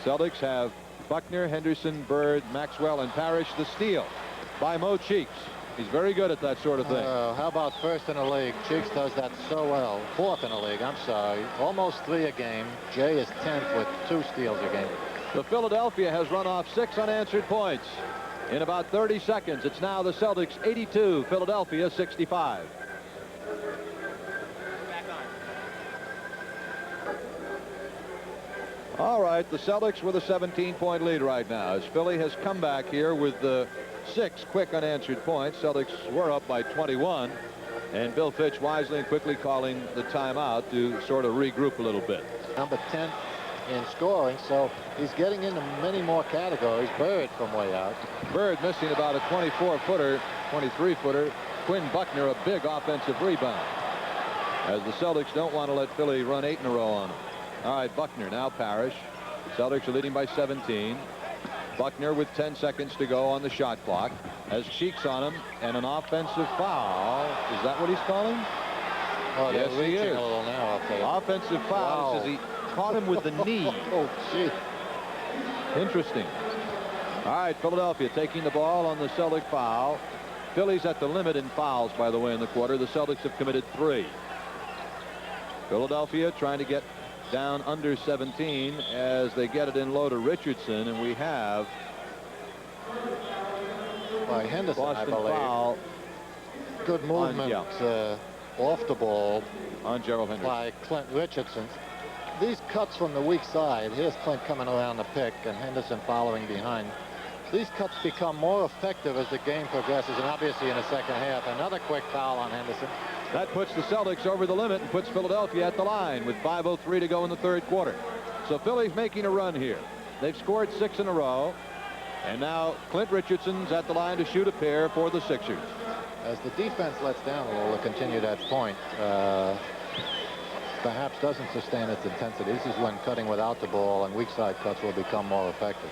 Celtics have Buckner, Henderson, Bird, Maxwell, and Parrish. The steal by Mo Cheeks. He's very good at that sort of thing. How about first in the league? Cheeks does that so well. Fourth in the league, I'm sorry. Almost 3 a game. Jay is 10th with 2 steals a game. The Philadelphia has run off 6 unanswered points in about 30 seconds. It's now the Celtics 82, Philadelphia 65. All right, the Celtics with a 17-point lead right now, as Philly has come back here with the 6 quick unanswered points. Celtics were up by 21, and Bill Fitch wisely and quickly calling the timeout to sort of regroup a little bit. Number 10 in scoring, so he's getting into many more categories. Bird from way out. Bird missing about a 24-footer, 23-footer. Quinn Buckner, a big offensive rebound, as the Celtics don't want to let Philly run 8 in a row on them. All right, Buckner, now Parrish. Celtics are leading by 17. Buckner with 10 seconds to go on the shot clock. Has Cheeks on him, and an offensive foul. Is that what he's calling? Oh, yes, he is. A little now, okay. Offensive foul. Wow. Says he caught him with the knee. Oh, gee. Interesting. All right, Philadelphia taking the ball on the Celtic foul. Philly's at the limit in fouls, by the way, in the quarter. The Celtics have committed 3. Philadelphia trying to get down under 17 as they get it in low to Richardson, and we have by Henderson, Boston I believe. foul. Good movement off the ball on Gerald Henderson by Clint Richardson. These cuts from the weak side. Here's Clint coming around the pick and Henderson following behind. These cuts become more effective as the game progresses, and obviously in the second half. Another quick foul on Henderson. That puts the Celtics over the limit and puts Philadelphia at the line with 5:03 to go in the third quarter. So Philly's making a run here. They've scored 6 in a row, and now Clint Richardson's at the line to shoot a pair for the Sixers. As the defense lets down a little to continue that point, perhaps doesn't sustain its intensity. This is when cutting without the ball and weak side cuts will become more effective.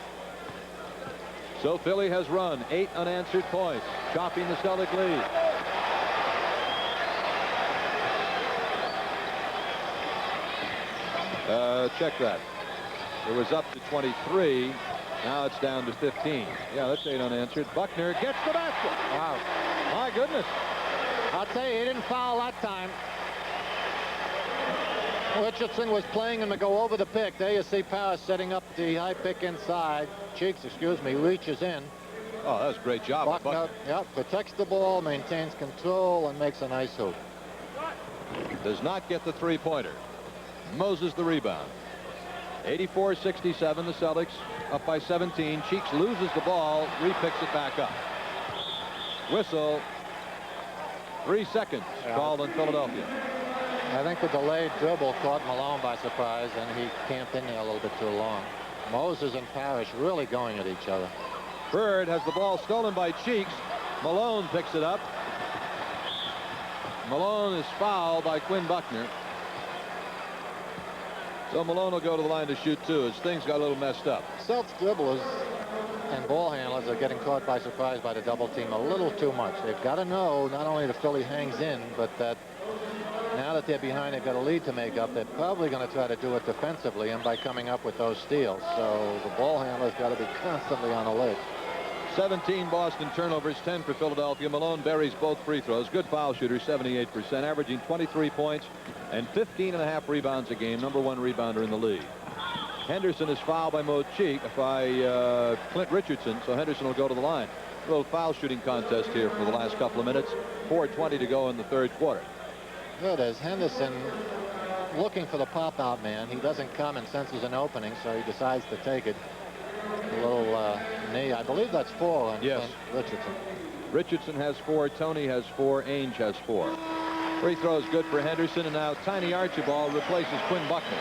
So Philly has run 8 unanswered points, chopping the Celtic lead. Check that. It was up to 23. Now it's down to 15. Yeah, that's 8 unanswered. Buckner gets the basket. Wow. My goodness. I'll tell you, he didn't foul that time. Richardson was playing him to go over the pick. There you see Parrish setting up the high pick inside. Cheeks, excuse me, reaches in. Oh, that was a great job. Buckner, yeah, protects the ball, maintains control, and makes a nice hoop. Does not get the three-pointer. Moses the rebound. 84-67, the Celtics up by 17. Cheeks loses the ball, repicks it back up. Whistle. 3 seconds called on Philadelphia. I think the delayed dribble caught Malone by surprise, and he camped in there a little bit too long. Moses and Parrish really going at each other. Bird has the ball stolen by Cheeks. Malone picks it up. Malone is fouled by Quinn Buckner. So Malone will go to the line to shoot 2 as things got a little messed up. Celtics dribblers and ball handlers are getting caught by surprise by the double team a little too much. They've got to know not only the Philly hangs in, but that now that they're behind, they've got a lead to make up. They're probably going to try to do it defensively and by coming up with those steals. So the ball handler's got to be constantly on alert. 17 Boston turnovers, 10 for Philadelphia. Malone buries both free throws. Good foul shooter, 78%, averaging 23 points and 15.5 rebounds a game. Number 1 rebounder in the league. Henderson is fouled by Clint Richardson, so Henderson will go to the line. A little foul shooting contest here for the last couple of minutes. 4:20 to go in the third quarter. Good as Henderson looking for the pop-out man. He doesn't come and senses an opening, so he decides to take it. A little knee. I believe that's 4 on yes. Richardson. Richardson has 4. Tony has 4. Ainge has 4. Free throw is good for Henderson, and now Tiny Archibald replaces Quinn Buckner.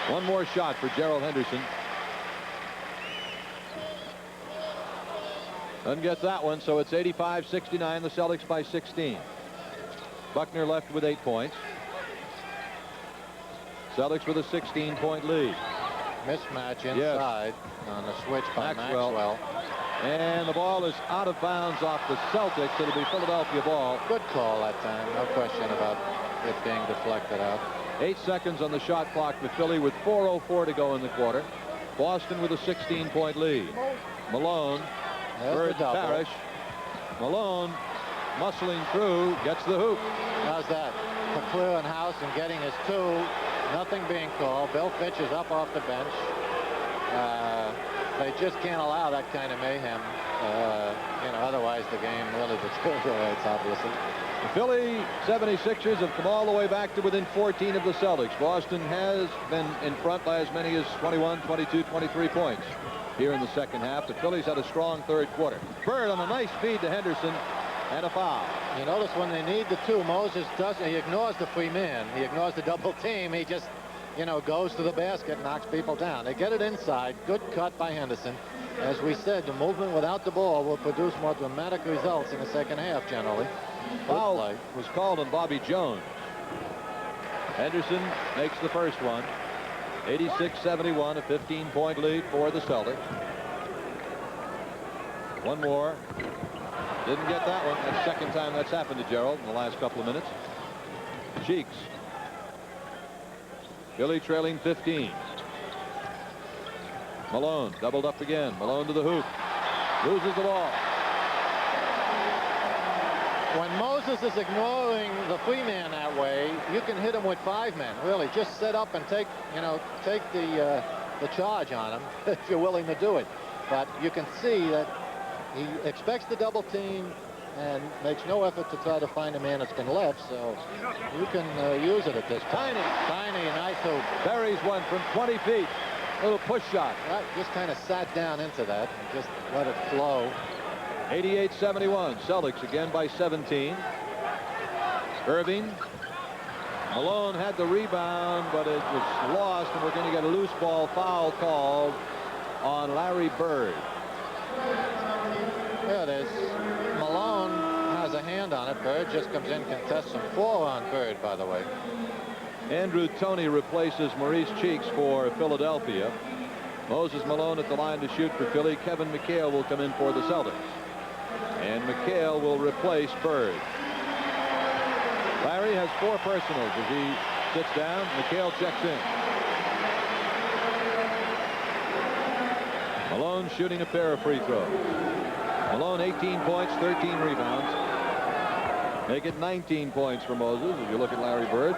One more shot for Gerald Henderson. Doesn't get that one, so it's 85-69. The Celtics by 16. Buckner left with 8 points. Celtics with a 16-point lead. Mismatch inside on the switch by Maxwell. And the ball is out of bounds off the Celtics. It'll be Philadelphia ball. Good call that time. No question about it being deflected out. 8 seconds on the shot clock for Philly with 4:04 to go in the quarter. Boston with a 16-point lead. Malone. Bird Parrish. Malone muscling through, gets the hoop. How's that? For clearing house and getting his 2. Nothing being called. Bill Fitch is up off the bench. They just can't allow that kind of mayhem. Otherwise the game really deteriorates, obviously. The Philly 76ers have come all the way back to within 14 of the Celtics. Boston has been in front by as many as 21, 22, 23 points here in the second half. The Phillies had a strong third quarter. Bird on a nice feed to Henderson. and a foul. You notice when they need the two, Moses he ignores the free man. He ignores the double team. He just, goes to the basket, knocks people down. They get it inside. Good cut by Henderson. As we said, the movement without the ball will produce more dramatic results in the second half generally. Foul was called on Bobby Jones. Henderson makes the first one. 86-71, a 15-point lead for the Celtics. One more. Didn't get that one. That's the second time that's happened to Gerald in the last couple of minutes. Cheeks. Philly trailing 15. Malone doubled up again. Malone to the hoop. Loses the ball. When Moses is ignoring the free man that way, you can hit him with 5 men. Really, just set up and take the charge on him if you're willing to do it. But you can see that he expects the double team and makes no effort to try to find a man that's been left. So you can use it at this point. Tiny, nice hoop. Buries one from 20 feet. Little push shot. Right, just kind of sat down into that and just let it flow. 88-71. Celtics again by 17. Irving. Malone had the rebound, but it was lost, and we're going to get a loose ball foul called on Larry Bird. There it is. Malone has a hand on it. Bird just comes in, contests some 4 on Bird, by the way. Andrew Toney replaces Maurice Cheeks for Philadelphia. Moses Malone at the line to shoot for Philly. Kevin McHale will come in for the Celtics. And McHale will replace Bird. Larry has 4 personals as he sits down. McHale checks in. Malone shooting a pair of free throws. Malone 18 points, 13 rebounds. Make it 19 points for Moses if you look at Larry Bird.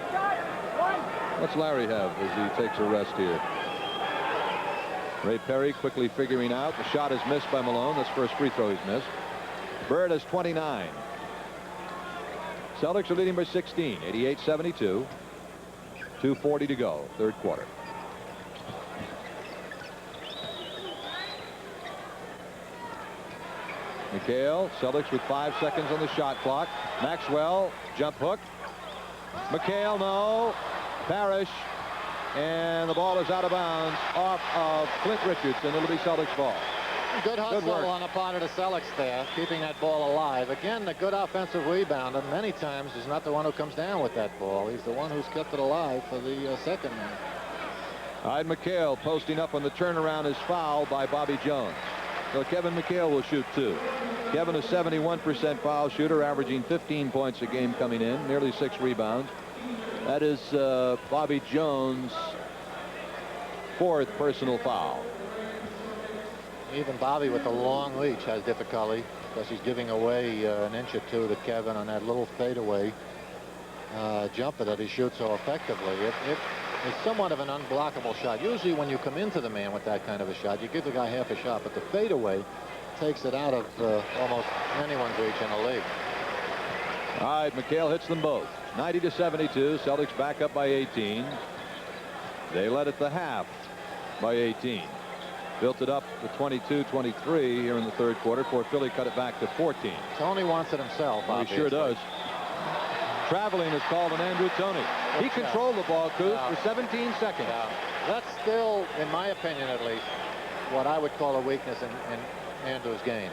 What's Larry have as he takes a rest here? Ray Perry quickly figuring out the shot is missed by Malone. That's first free throw he's missed. Bird has 29. Celtics are leading by 16, 88-72. 2:40 to go, third quarter. McHale, Celtics with 5 seconds on the shot clock. Maxwell, jump hook. McHale, no. Parrish, and the ball is out of bounds off of Clint Richardson. It'll be Celtics ball. Good hustle on the part of the Celtics there, keeping that ball alive. Again, the good offensive rebound, and many times he's not the one who comes down with that ball. He's the one who's kept it alive for the second man. Hyde McHale posting up on the turnaround is fouled by Bobby Jones. So Kevin McHale will shoot 2. Kevin is 71% foul shooter, averaging 15 points a game coming in, nearly 6 rebounds. That is Bobby Jones' 4th personal foul. Even Bobby with the long reach has difficulty because he's giving away an inch or 2 to Kevin on that little fadeaway jumper that he shoots so effectively. It's somewhat of an unblockable shot. Usually when you come into the man with that kind of a shot, you give the guy half a shot, but the fadeaway takes it out of almost anyone's reach in the league. All right, McHale hits them both. 90-72. Celtics back up by 18. They led at the half by 18. Built it up to 22-23 here in the third quarter before Philly cut it back to 14. Toney wants it himself. Well, he sure does. Traveling is called on Andrew Toney. He controlled the ball, Coop, for 17 seconds. Yeah. That's still, in my opinion at least, what I would call a weakness in Andrew's game.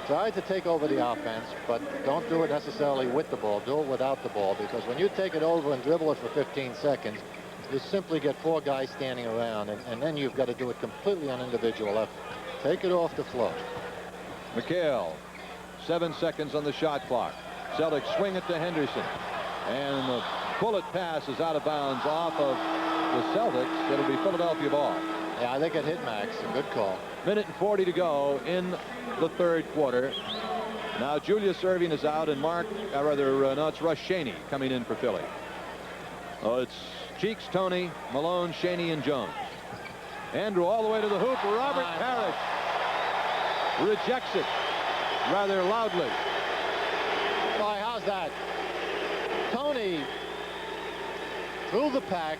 Try to take over the offense, but don't do it necessarily with the ball. Do it without the ball, because when you take it over and dribble it for 15 seconds, you simply get 4 guys standing around, and then you've got to do it completely on individual effort. Take it off the flow. McHale, 7 seconds on the shot clock. Celtics swing it to Henderson, and the bullet pass is out of bounds off of the Celtics. It'll be Philadelphia ball. Yeah, I think it hit Max. A good call. Minute and 40 to go in the third quarter. Now Julius Irving is out, and it's Russ Shaney coming in for Philly. Oh, it's Cheeks, Toney, Malone, Shaney, and Jones. Andrew all the way to the hoop. Robert Parrish rejects it rather loudly. Boy, how's that? Toney through the pack.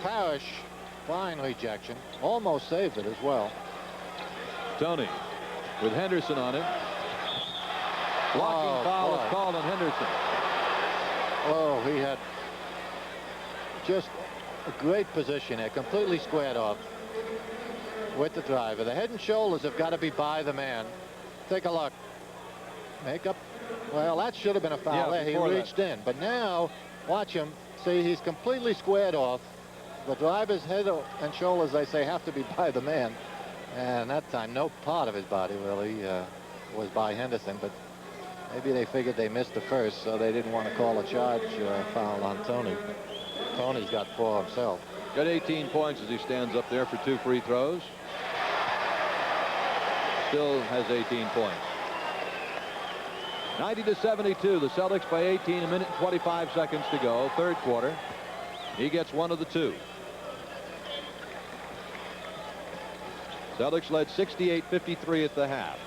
Parrish, fine rejection. Almost saved it as well. Toney with Henderson on him. Blocking foul is called on Henderson. Oh, he had just a great position there, completely squared off with the driver. The head and shoulders have got to be by the man. Take a look. Make up. Well, that should have been a foul there. He reached in. But now, watch him. See, he's completely squared off. The driver's head and shoulders, they say, have to be by the man. And that time, no part of his body really was by Henderson. But maybe they figured they missed the first, so they didn't want to call a charge foul on Tony. Tony's got 4 himself. Got 18 points as he stands up there for 2 free throws. Still has 18 points. 90-72. The Celtics by 18. 1 minute and 25 seconds to go. Third quarter. He gets 1 of the 2. Celtics led 68-53 at the half.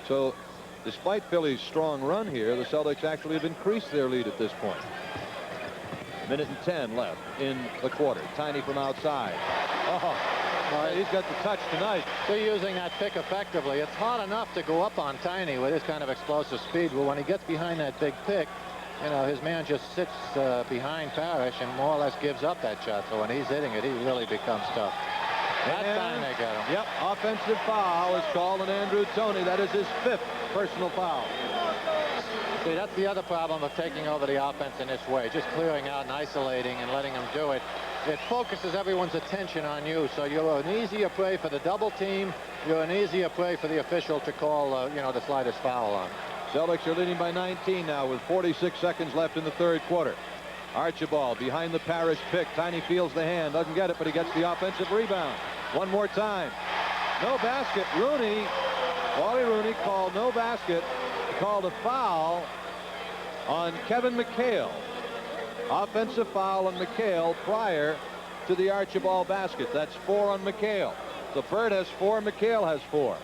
So despite Philly's strong run here, the Celtics actually have increased their lead at this point. 1 minute and 10 left in the quarter. Tiny from outside. Oh, he's got the touch tonight. So using that pick effectively. It's hard enough to go up on Tiny with his kind of explosive speed, but when he gets behind that big pick, you know, his man just sits behind Parrish and more or less gives up that shot. So when he's hitting it, he really becomes tough. That time they got him. Yep, offensive foul is called on Andrew Toney. That is his 5th personal foul. See, that's the other problem of taking over the offense in this way. Just clearing out and isolating and letting them do it. It focuses everyone's attention on you, so you're an easier prey for the double team. You're an easier prey for the official to call, you know, the slightest foul on. Celtics are leading by 19 now with 46 seconds left in the third quarter. Archibald behind the Parrish pick. Tiny feels the hand, doesn't get it, but he gets the offensive rebound. One more time. No basket. Rooney, Wally Rooney called no basket. He called a foul on Kevin McHale. Offensive foul on McHale prior to the Archibald basket. That's 4 on McHale. The Bird has 4, McHale has 4.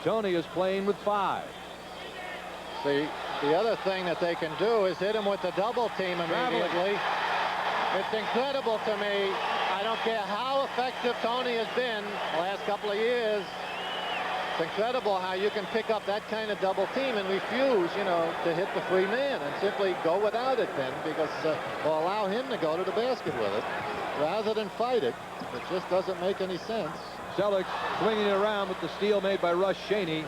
Toney is playing with 5. See, the other thing that they can do is hit him with the double team immediately. It's incredible to me. I don't care how effective Toney has been the last couple of years. It's incredible how you can pick up that kind of double team and refuse, you know, to hit the free man and simply go without it then, because or allow him to go to the basket with it rather than fight it. It just doesn't make any sense. Celtics swinging it around with the steal made by Russ Shaney.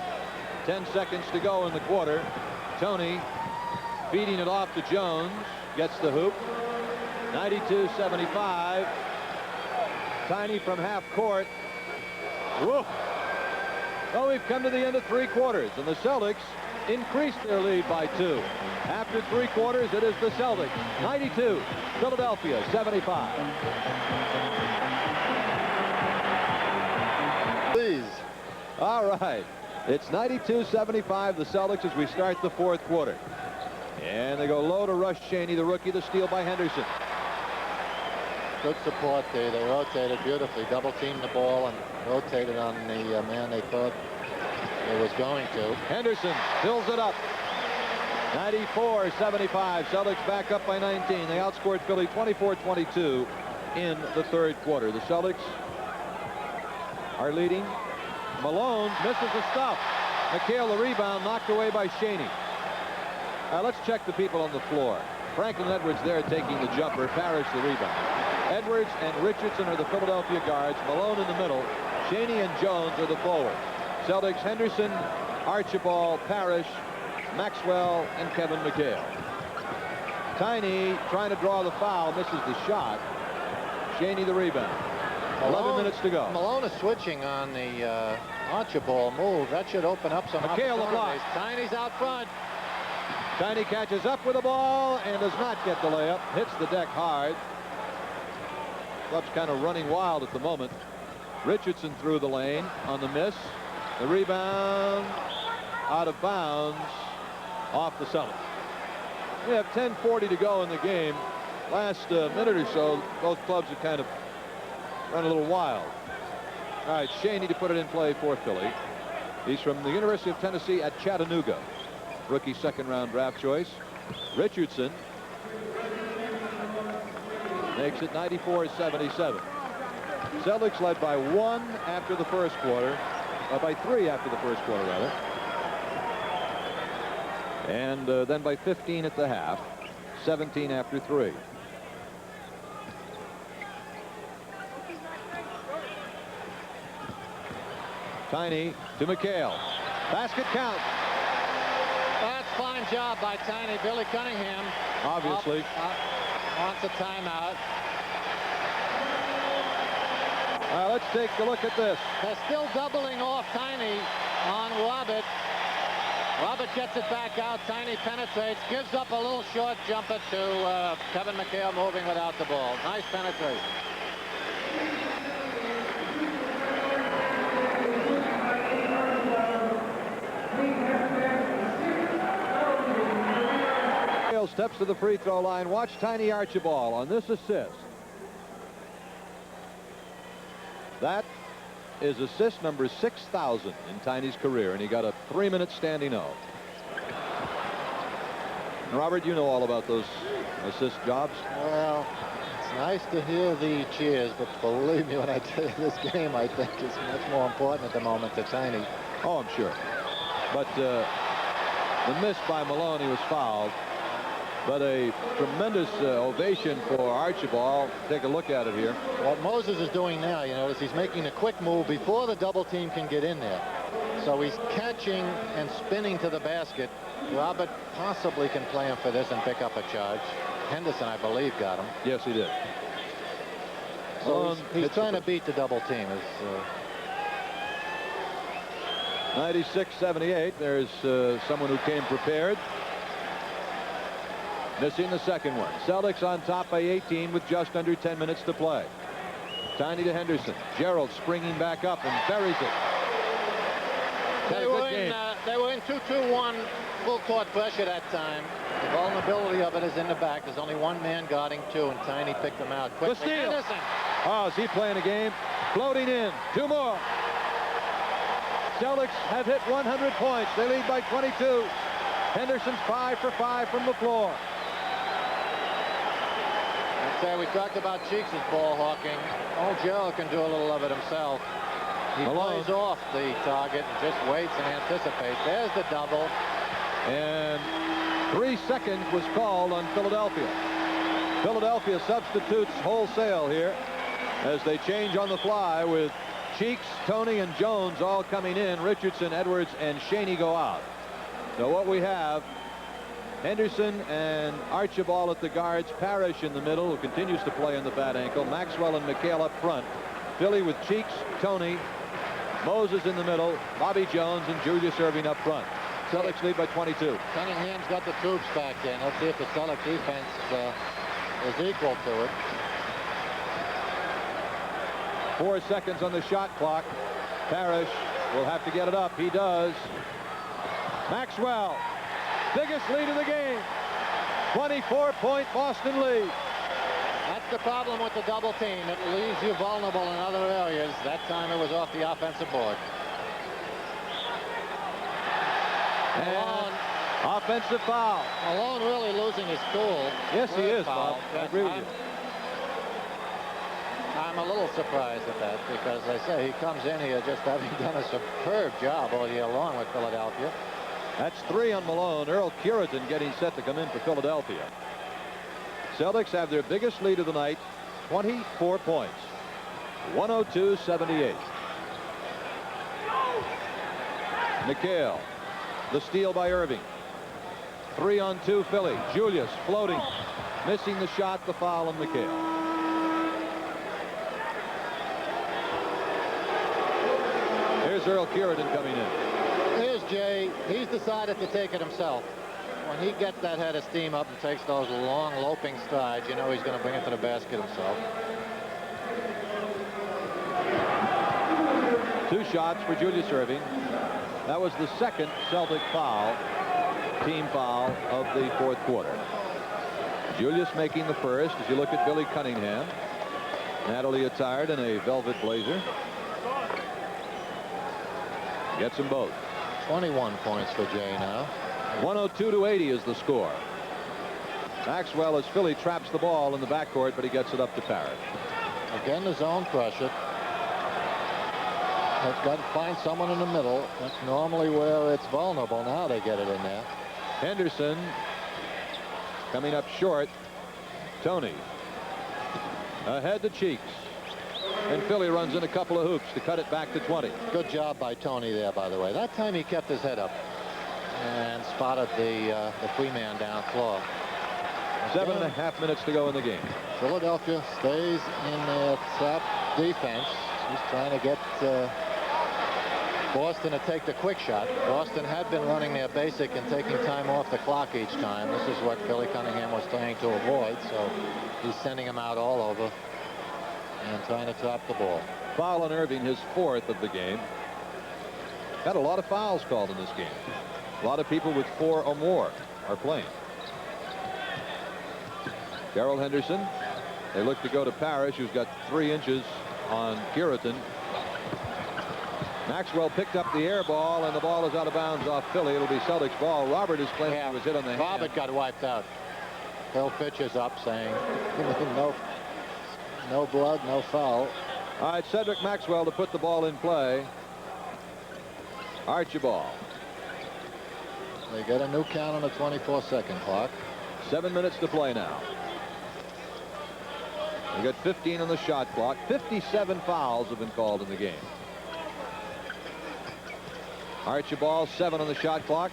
10 seconds to go in the quarter. Toney feeding it off to Jones. Gets the hoop. 92-75. Tiny from half court. Whoa. Well, we've come to the end of 3 quarters, and the Celtics increased their lead by 2. After 3 quarters, it is the Celtics 92, Philadelphia 75. Please. All right. It's 92-75, the Celtics, as we start the 4th quarter. And they go low to Russ Shaney, the rookie. The steal by Henderson. Good support there. They rotated beautifully. Double teamed the ball and rotated on the man they thought it was going to. Henderson fills it up. 94-75. Celtics back up by 19. They outscored Philly 24-22 in the 3rd quarter. The Celtics are leading. Malone misses the stop. McHale the rebound, knocked away by Shaney. Let's check the people on the floor. Franklin Edwards there taking the jumper. Parrish the rebound. Edwards and Richardson are the Philadelphia guards. Malone in the middle. Shaney and Jones are the forwards. Celtics, Henderson, Archibald, Parrish, Maxwell, and Kevin McHale. Tiny trying to draw the foul, misses the shot. Shaney the rebound. 11 minutes to go. Malone is switching on the Archibald move. That should open up some McHale the block. Tiny's out front. Tiny catches up with the ball and does not get the layup. Hits the deck hard. Club's kind of running wild at the moment. Richardson through the lane on the miss. The rebound out of bounds off the Celtics. We have 10:40 to go in the game. Last minute or so, both clubs have kind of run a little wild. All right, Shaney to put it in play for Philly. He's from the University of Tennessee at Chattanooga. Rookie 2nd-round draft choice. Richardson makes it 94-77. Celtics led by 1 after the 1st quarter. By 3 after the 1st quarter, rather. And then by 15 at the half, 17 after 3. Tiny to McHale. Basket count. That's fine job by Tiny. Billy Cunningham Obviously. wants a timeout. Let's take a look at this. They're still doubling off Tiny on Robert. Robert gets it back out. Tiny penetrates, gives up a little short jumper to Kevin McHale, moving without the ball. Nice penetration. McHale steps to the free throw line. Watch Tiny Archibald on this assist. That is assist number 6,000 in Tiny's career, and he got a 3-minute standing O. Robert, you know all about those assist jobs. Well, it's nice to hear the cheers, but believe me when I tell you, this game, I think, is much more important at the moment to Tiny. Oh, I'm sure. But the miss by Malone, he was fouled. But a tremendous ovation for Archibald. Take a look at it here. What Moses is doing now, you notice he's making a quick move before the double team can get in there. So he's catching and spinning to the basket. Robert possibly can play him for this and pick up a charge. Henderson, I believe, got him. Yes, he did. So he's trying to beat the double team. 96-78. There's someone who came prepared. Missing the second one. Celtics on top by 18 with just under 10 minutes to play. Tiny to Henderson. Gerald springing back up and buries it. They were in 2-2-1 full court pressure that time. The vulnerability of it is in the back. There's only one man guarding two, and Tiny picked them out quickly. The steal. Henderson. Oh, is he playing a game? Floating in. 2 more. Celtics have hit 100 points. They lead by 22. Henderson's 5 for 5 from the floor. We talked about Cheeks' ball hawking. Old Gerald can do a little of it himself. He plays off the target and just waits and anticipates. There's the double. And 3 seconds was called on Philadelphia. Philadelphia substitutes wholesale here as they change on the fly with Cheeks, Tony, and Jones all coming in. Richardson, Edwards, and Shaney go out. So what we have, Henderson and Archibald at the guards, Parrish in the middle, who continues to play on the bad ankle, Maxwell and McHale up front, Philly with Cheeks, Tony, Moses in the middle, Bobby Jones, and Julius Erving up front. Celtics lead by 22. Cunningham's got the troops back in. Let's see if the Celtics defense is equal to it. 4 seconds on the shot clock. Parrish will have to get it up. He does. Maxwell, biggest lead of the game. 24-point Boston lead. That's the problem with the double team. It leaves you vulnerable in other areas. That time it was off the offensive board. And offensive foul. Malone really losing his cool. Yes, he is, Bob. I agree with you. I'm a little surprised at that because I say he comes in here just having done a superb job all year long with Philadelphia. That's 3 on Malone. Earl Curitan getting set to come in for Philadelphia. Celtics have their biggest lead of the night, 24 points. 102-78. McHale. The steal by Irving. 3-on-2 Philly. Julius floating. Missing the shot, the foul on McHale. Here's Earl Curitan coming in. Here's Jay. He's decided to take it himself. When he gets that head of steam up and takes those long loping strides, you know he's going to bring it to the basket himself. 2 shots for Julius Erving. That was the second Celtic foul, team foul of the 4th quarter. Julius making the first. As you look at Billy Cunningham, Natalie attired in a velvet blazer. Gets them both. 21 points for Jay now. 102-80 is the score. Maxwell, as Philly traps the ball in the backcourt, but he gets it up to Parrish. Again, the zone pressure. They've got to find someone in the middle. That's normally where it's vulnerable. Now they get it in there. Henderson coming up short. Tony ahead to Cheeks. And Philly runs in a couple of hoops to cut it back to 20. Good job by Tony there, by the way. That time he kept his head up and spotted the free man down floor. 7.5 minutes to go in the game. Philadelphia stays in their trap defense. He's trying to get Boston to take the quick shot. Boston had been running their basic and taking time off the clock each time. This is what Billy Cunningham was trying to avoid, so he's sending him out all over and trying to trap the ball. Foul on Irving, his 4th of the game. Had a lot of fouls called in this game. A lot of people with 4 or more are playing. Gerald Henderson. They look to go to Parrish, who's got 3 inches on Curitan. Maxwell picked up the air ball, and the ball is out of bounds off Philly. It'll be Celtics ball. Robert is claiming he was hit on the hand. Robert got wiped out. Phil pitches up saying no blood, no foul. All right, Cedric Maxwell to put the ball in play. Archibald. They get a new count on the 24-second clock. 7 minutes to play now. We got 15 on the shot clock. 57 fouls have been called in the game. Archibald, 7 on the shot clock.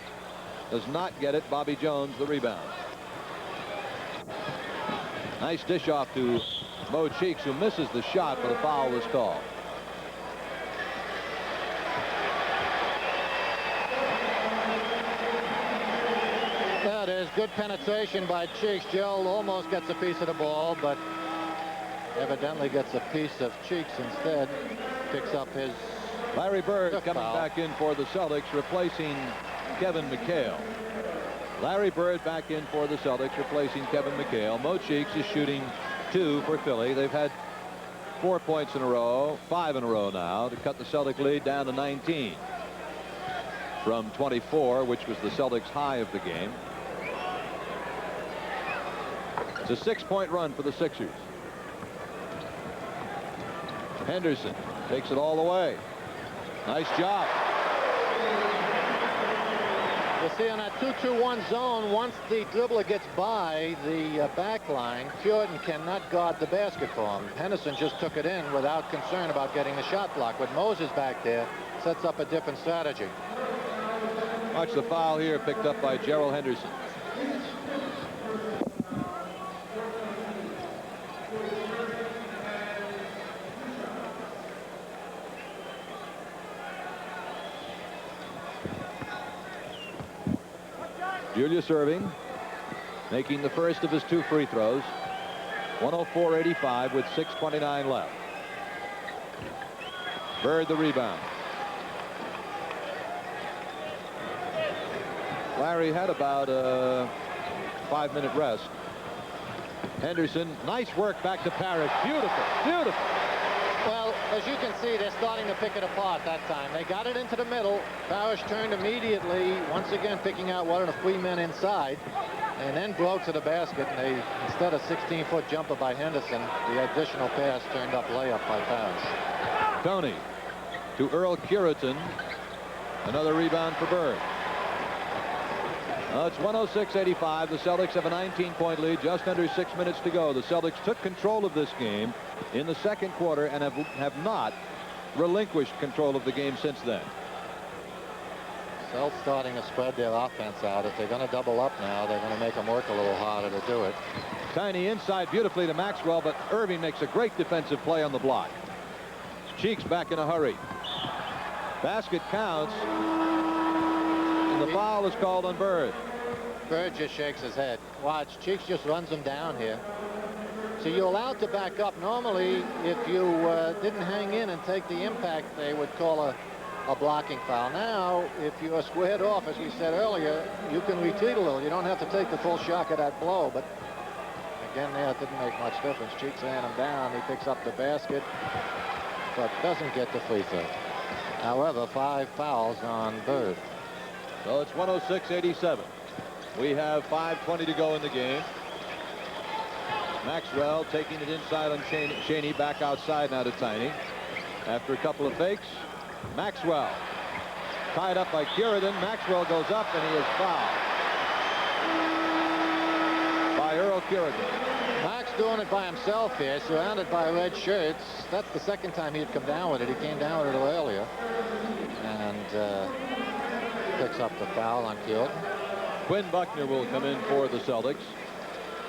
Does not get it. Bobby Jones, the rebound. Nice dish off to Mo Cheeks, who misses the shot, but a foul was called. That is good penetration by Cheeks. Joe almost gets a piece of the ball, but evidently gets a piece of Cheeks instead. Picks up his Larry Bird coming foul. back in for the Celtics, replacing Kevin McHale. Larry Bird back in for the Celtics, replacing Kevin McHale. Mo Cheeks is shooting 2 for Philly. They've had 4 points in a row, 5 in a row now, to cut the Celtic lead down to 19 from 24, which was the Celtics high of the game. It's a 6-point run for the Sixers. Henderson takes it all the way. Nice job. You see, on that 2-2-1 zone, once the dribbler gets by the back line, Puritan cannot guard the basket for him. Henderson just took it in without concern about getting the shot block. With Moses back there, sets up a different strategy. Watch the foul here picked up by Gerald Henderson. Julius Irving making the first of his 2 free throws. 104-85 with 6:29 left. Bird the rebound. Larry had about a 5-minute rest. Henderson, nice work back to Parrish. Beautiful, beautiful. Well, as you can see, they're starting to pick it apart that time. They got it into the middle. Parrish turned immediately, once again picking out one of the free men inside, and then broke to the basket. And they, instead of 16-foot jumper by Henderson, the additional pass turned up layup by Parrish. Tony to Earl Curitan. Another rebound for Bird. It's 106-85. The Celtics have a 19-point lead, just under 6 minutes to go. The Celtics took control of this game in the second quarter and have not relinquished control of the game since then. Celtics starting to spread their offense out. If they're going to double up now, they're going to make them work a little harder to do it. Tiny inside beautifully to Maxwell, but Irving makes a great defensive play on the block. Cheeks back in a hurry. Basket counts. The foul is called on Bird. Bird just shakes his head. Watch, Cheeks just runs him down here. So you're allowed to back up. Normally, if you didn't hang in and take the impact, they would call a blocking foul. Now, if you're squared off, as we said earlier, you can retreat a little. You don't have to take the full shock of that blow. But again, there it didn't make much difference. Cheeks ran him down. He picks up the basket, but doesn't get the free throw. However, 5 fouls on Bird. So it's 106-87. We have 5:20 to go in the game. Maxwell taking it inside on Chaney, back outside now to Tiny. After a couple of fakes, Maxwell tied up by Curitan. Maxwell goes up and he is fouled. Maxwell Kirigan. Max doing it by himself here, surrounded by red shirts. That's the second time he had come down with it. He came down with it a little earlier. And picks up the foul on Kirigan. Quinn Buckner will come in for the Celtics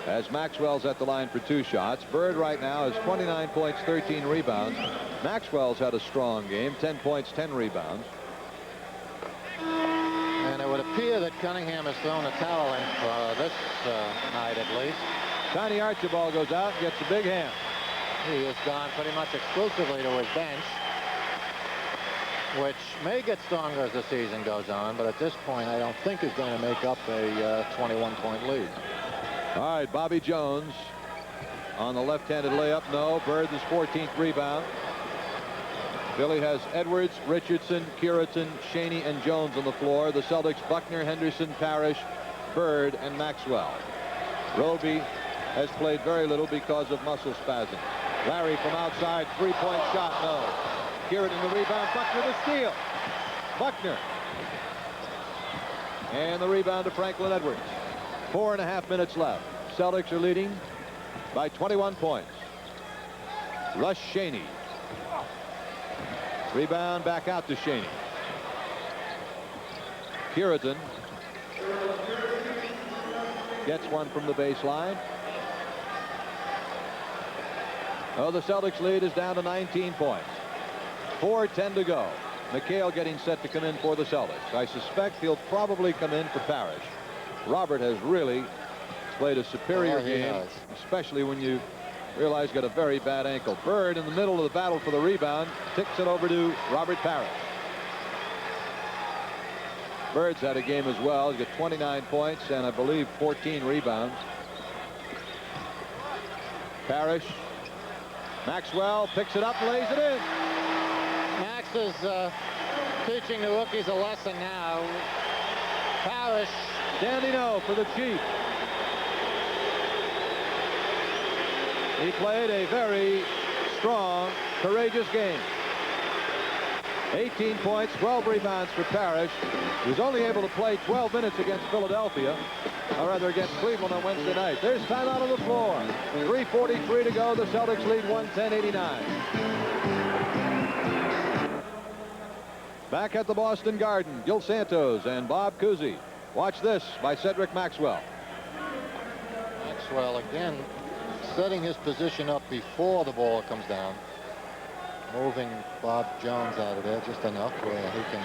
as Maxwell's at the line for 2 shots. Bird right now has 29 points, 13 rebounds. Maxwell's had a strong game, 10 points, 10 rebounds. And it would appear that Cunningham has thrown a towel in for this night at least. Tiny Archibald goes out and gets a big hand. He has gone pretty much exclusively to his bench, which may get stronger as the season goes on, but at this point I don't think he's going to make up a 21-point lead. All right, Bobby Jones on the left-handed layup. No. Bird, his 14th rebound. Philly has Edwards, Richardson, Kiritan, Shaney, and Jones on the floor. The Celtics, Buckner, Henderson, Parrish, Bird, and Maxwell. Roby has played very little because of muscle spasms. Larry from outside, 3-point shot. No. Kiritan the rebound. Buckner the steal. Buckner. And the rebound to Franklin Edwards. 4.5 minutes left. Celtics are leading by 21 points. Russ Shaney. Rebound back out to Shaney. Kiritan gets one from the baseline. Oh, the Celtics lead is down to 19 points. 4:10 to go. McHale getting set to come in for the Celtics. I suspect he'll probably come in for Parrish. Robert has really played a superior game, especially when you realize he's got a very bad ankle. Bird in the middle of the battle for the rebound, ticks it over to Robert Parrish. Bird's had a game as well. He's got 29 points and I believe 14 rebounds. Parrish. Maxwell picks it up and lays it in. Max is teaching the rookies a lesson now. Parrish. Dandy no for the Chief. He played a very strong, courageous game. 18 points, 12 rebounds for Parrish. He was only able to play 12 minutes against Philadelphia, or rather against Cleveland on Wednesday night. There's timeout on the floor. 3:43 to go. The Celtics lead 110-89. Back at the Boston Garden, Gil Santos and Bob Cousy. Watch this by Cedric Maxwell. Maxwell again setting his position up before the ball comes down. Moving Bob Jones out of there just enough where he can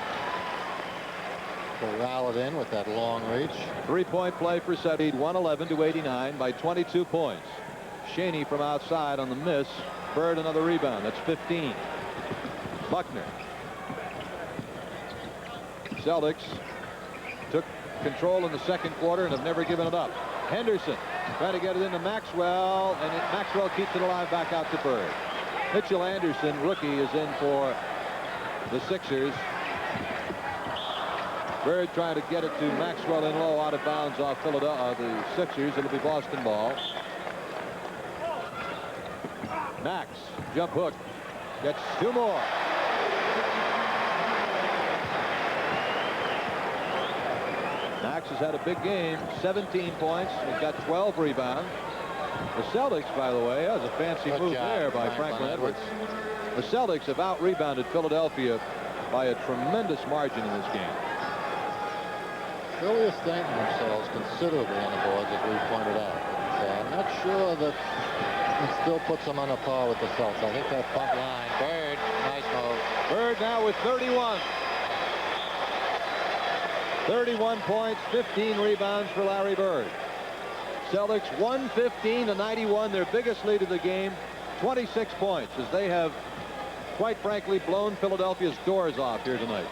corral it in with that long reach. 3-point play for Cedric, 111-89 by 22 points. Shaney from outside on the miss. Bird another rebound. That's 15. Buckner. Celtics took control in the second quarter and have never given it up. Henderson trying to get it into Maxwell, and Maxwell keeps it alive back out to Bird. Mitchell Anderson, rookie, is in for the Sixers. Bird trying to get it to Maxwell in low, out of bounds off Philadelphia, the Sixers. It'll be Boston ball. Max, jump hook, gets 2 more. Max has had a big game, 17 points. He's got 12 rebounds. The Celtics, by the way, that was a fancy move there by Franklin Edwards. The Celtics have out-rebounded Philadelphia by a tremendous margin in this game. Philly is thanking themselves considerably on the boards, as we pointed out. I'm not sure that it still puts them on a par with the Celtics. I think that front line. Bird, nice move. Bird now with 31. 31 points, 15 rebounds for Larry Bird. Celtics 115-91, their biggest lead of the game, 26 points, as they have, quite frankly, blown Philadelphia's doors off here tonight.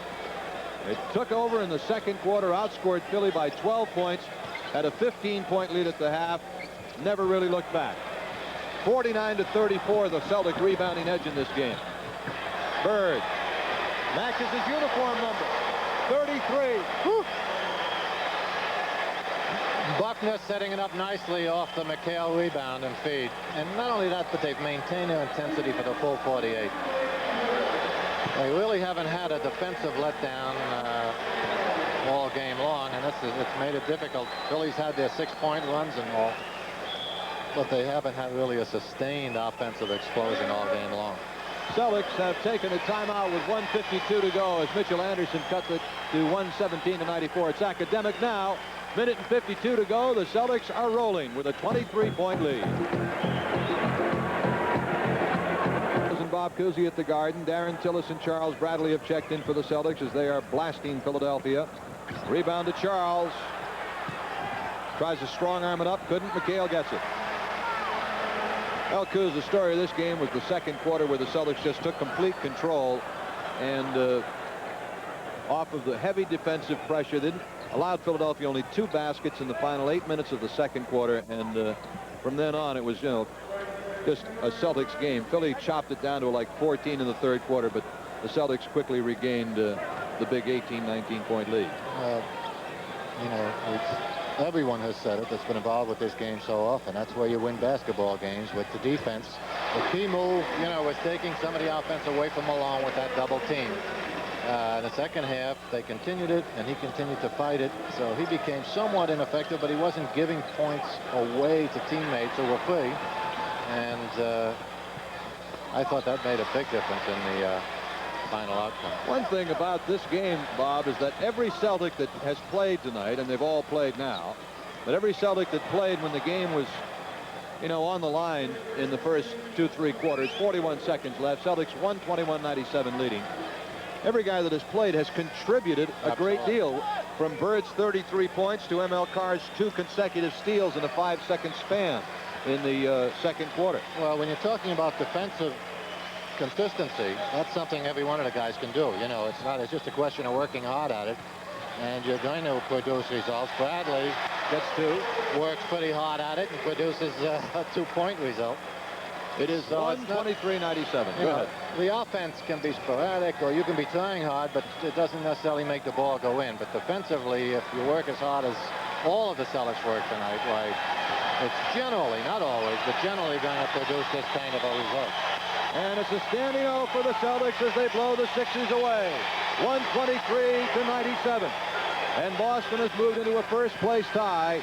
It took over in the second quarter, outscored Philly by 12 points, had a 15-point lead at the half, never really looked back. 49-34, the Celtic rebounding edge in this game. Bird matches his uniform number, 33. Whew. Buckner setting it up nicely off the McHale rebound and feed. And not only that, but they've maintained their intensity for the full 48. They really haven't had a defensive letdown all game long, and it's made it difficult. Philly's had their 6-point runs and all. but they haven't had really a sustained offensive explosion all game long. Celtics have taken a timeout with 1:52 to go as Mitchell Anderson cut it to 117-94. It's academic now. Minute and 52 to go. The Celtics are rolling with a 23-point lead. Bob Cousy at the Garden. Darren Tillis and Charles Bradley have checked in for the Celtics as they are blasting Philadelphia. Rebound to Charles. Tries to strong arm it up. Couldn't. McHale gets it. Well, Coos, the story of this game was the second quarter where the Celtics just took complete control and off of the heavy defensive pressure didn't allowed Philadelphia only 2 baskets in the final 8 minutes of the second quarter, and from then on it was just a Celtics game. Philly chopped it down to like 14 in the third quarter, but the Celtics quickly regained the big 18-19 point lead. Everyone has said it that's been involved with this game so often. That's where you win basketball games, with the defense. The key move, was taking some of the offense away from Malone with that double team. In the second half, they continued it, and he continued to fight it. So he became somewhat ineffective, but he wasn't giving points away to teammates who were free. And I thought that made a big difference in the final outcome. One thing about this game, Bob, is that every Celtic that has played tonight, and they've all played now, but every Celtic that played when the game was, on the line in the first 2-3 quarters, 41 seconds left, Celtics 121-97 leading. Every guy that has played has contributed a great deal, from Bird's 33 points to ML Carr's 2 consecutive steals in a 5-second span in the second quarter. Well, when you're talking about defensive consistency, that's something every one of the guys can do. It's just a question of working hard at it, and you're going to produce results. Bradley gets 2, works pretty hard at it, and produces a 2-point result. It is 123-97. Go ahead. The offense can be sporadic, or you can be trying hard, but it doesn't necessarily make the ball go in. But defensively, if you work as hard as all of the Celtics work tonight, why, it's generally, not always, but generally going to produce this kind of a result. And it's a standing O for the Celtics as they blow the Sixers away. 123-97. And Boston has moved into a first-place tie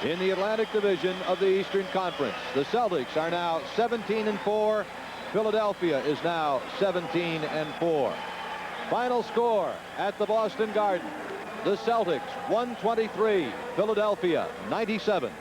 in the Atlantic Division of the Eastern Conference. The Celtics are now 17-4. Philadelphia is now 17-4. Final score at the Boston Garden. The Celtics 123, Philadelphia 97.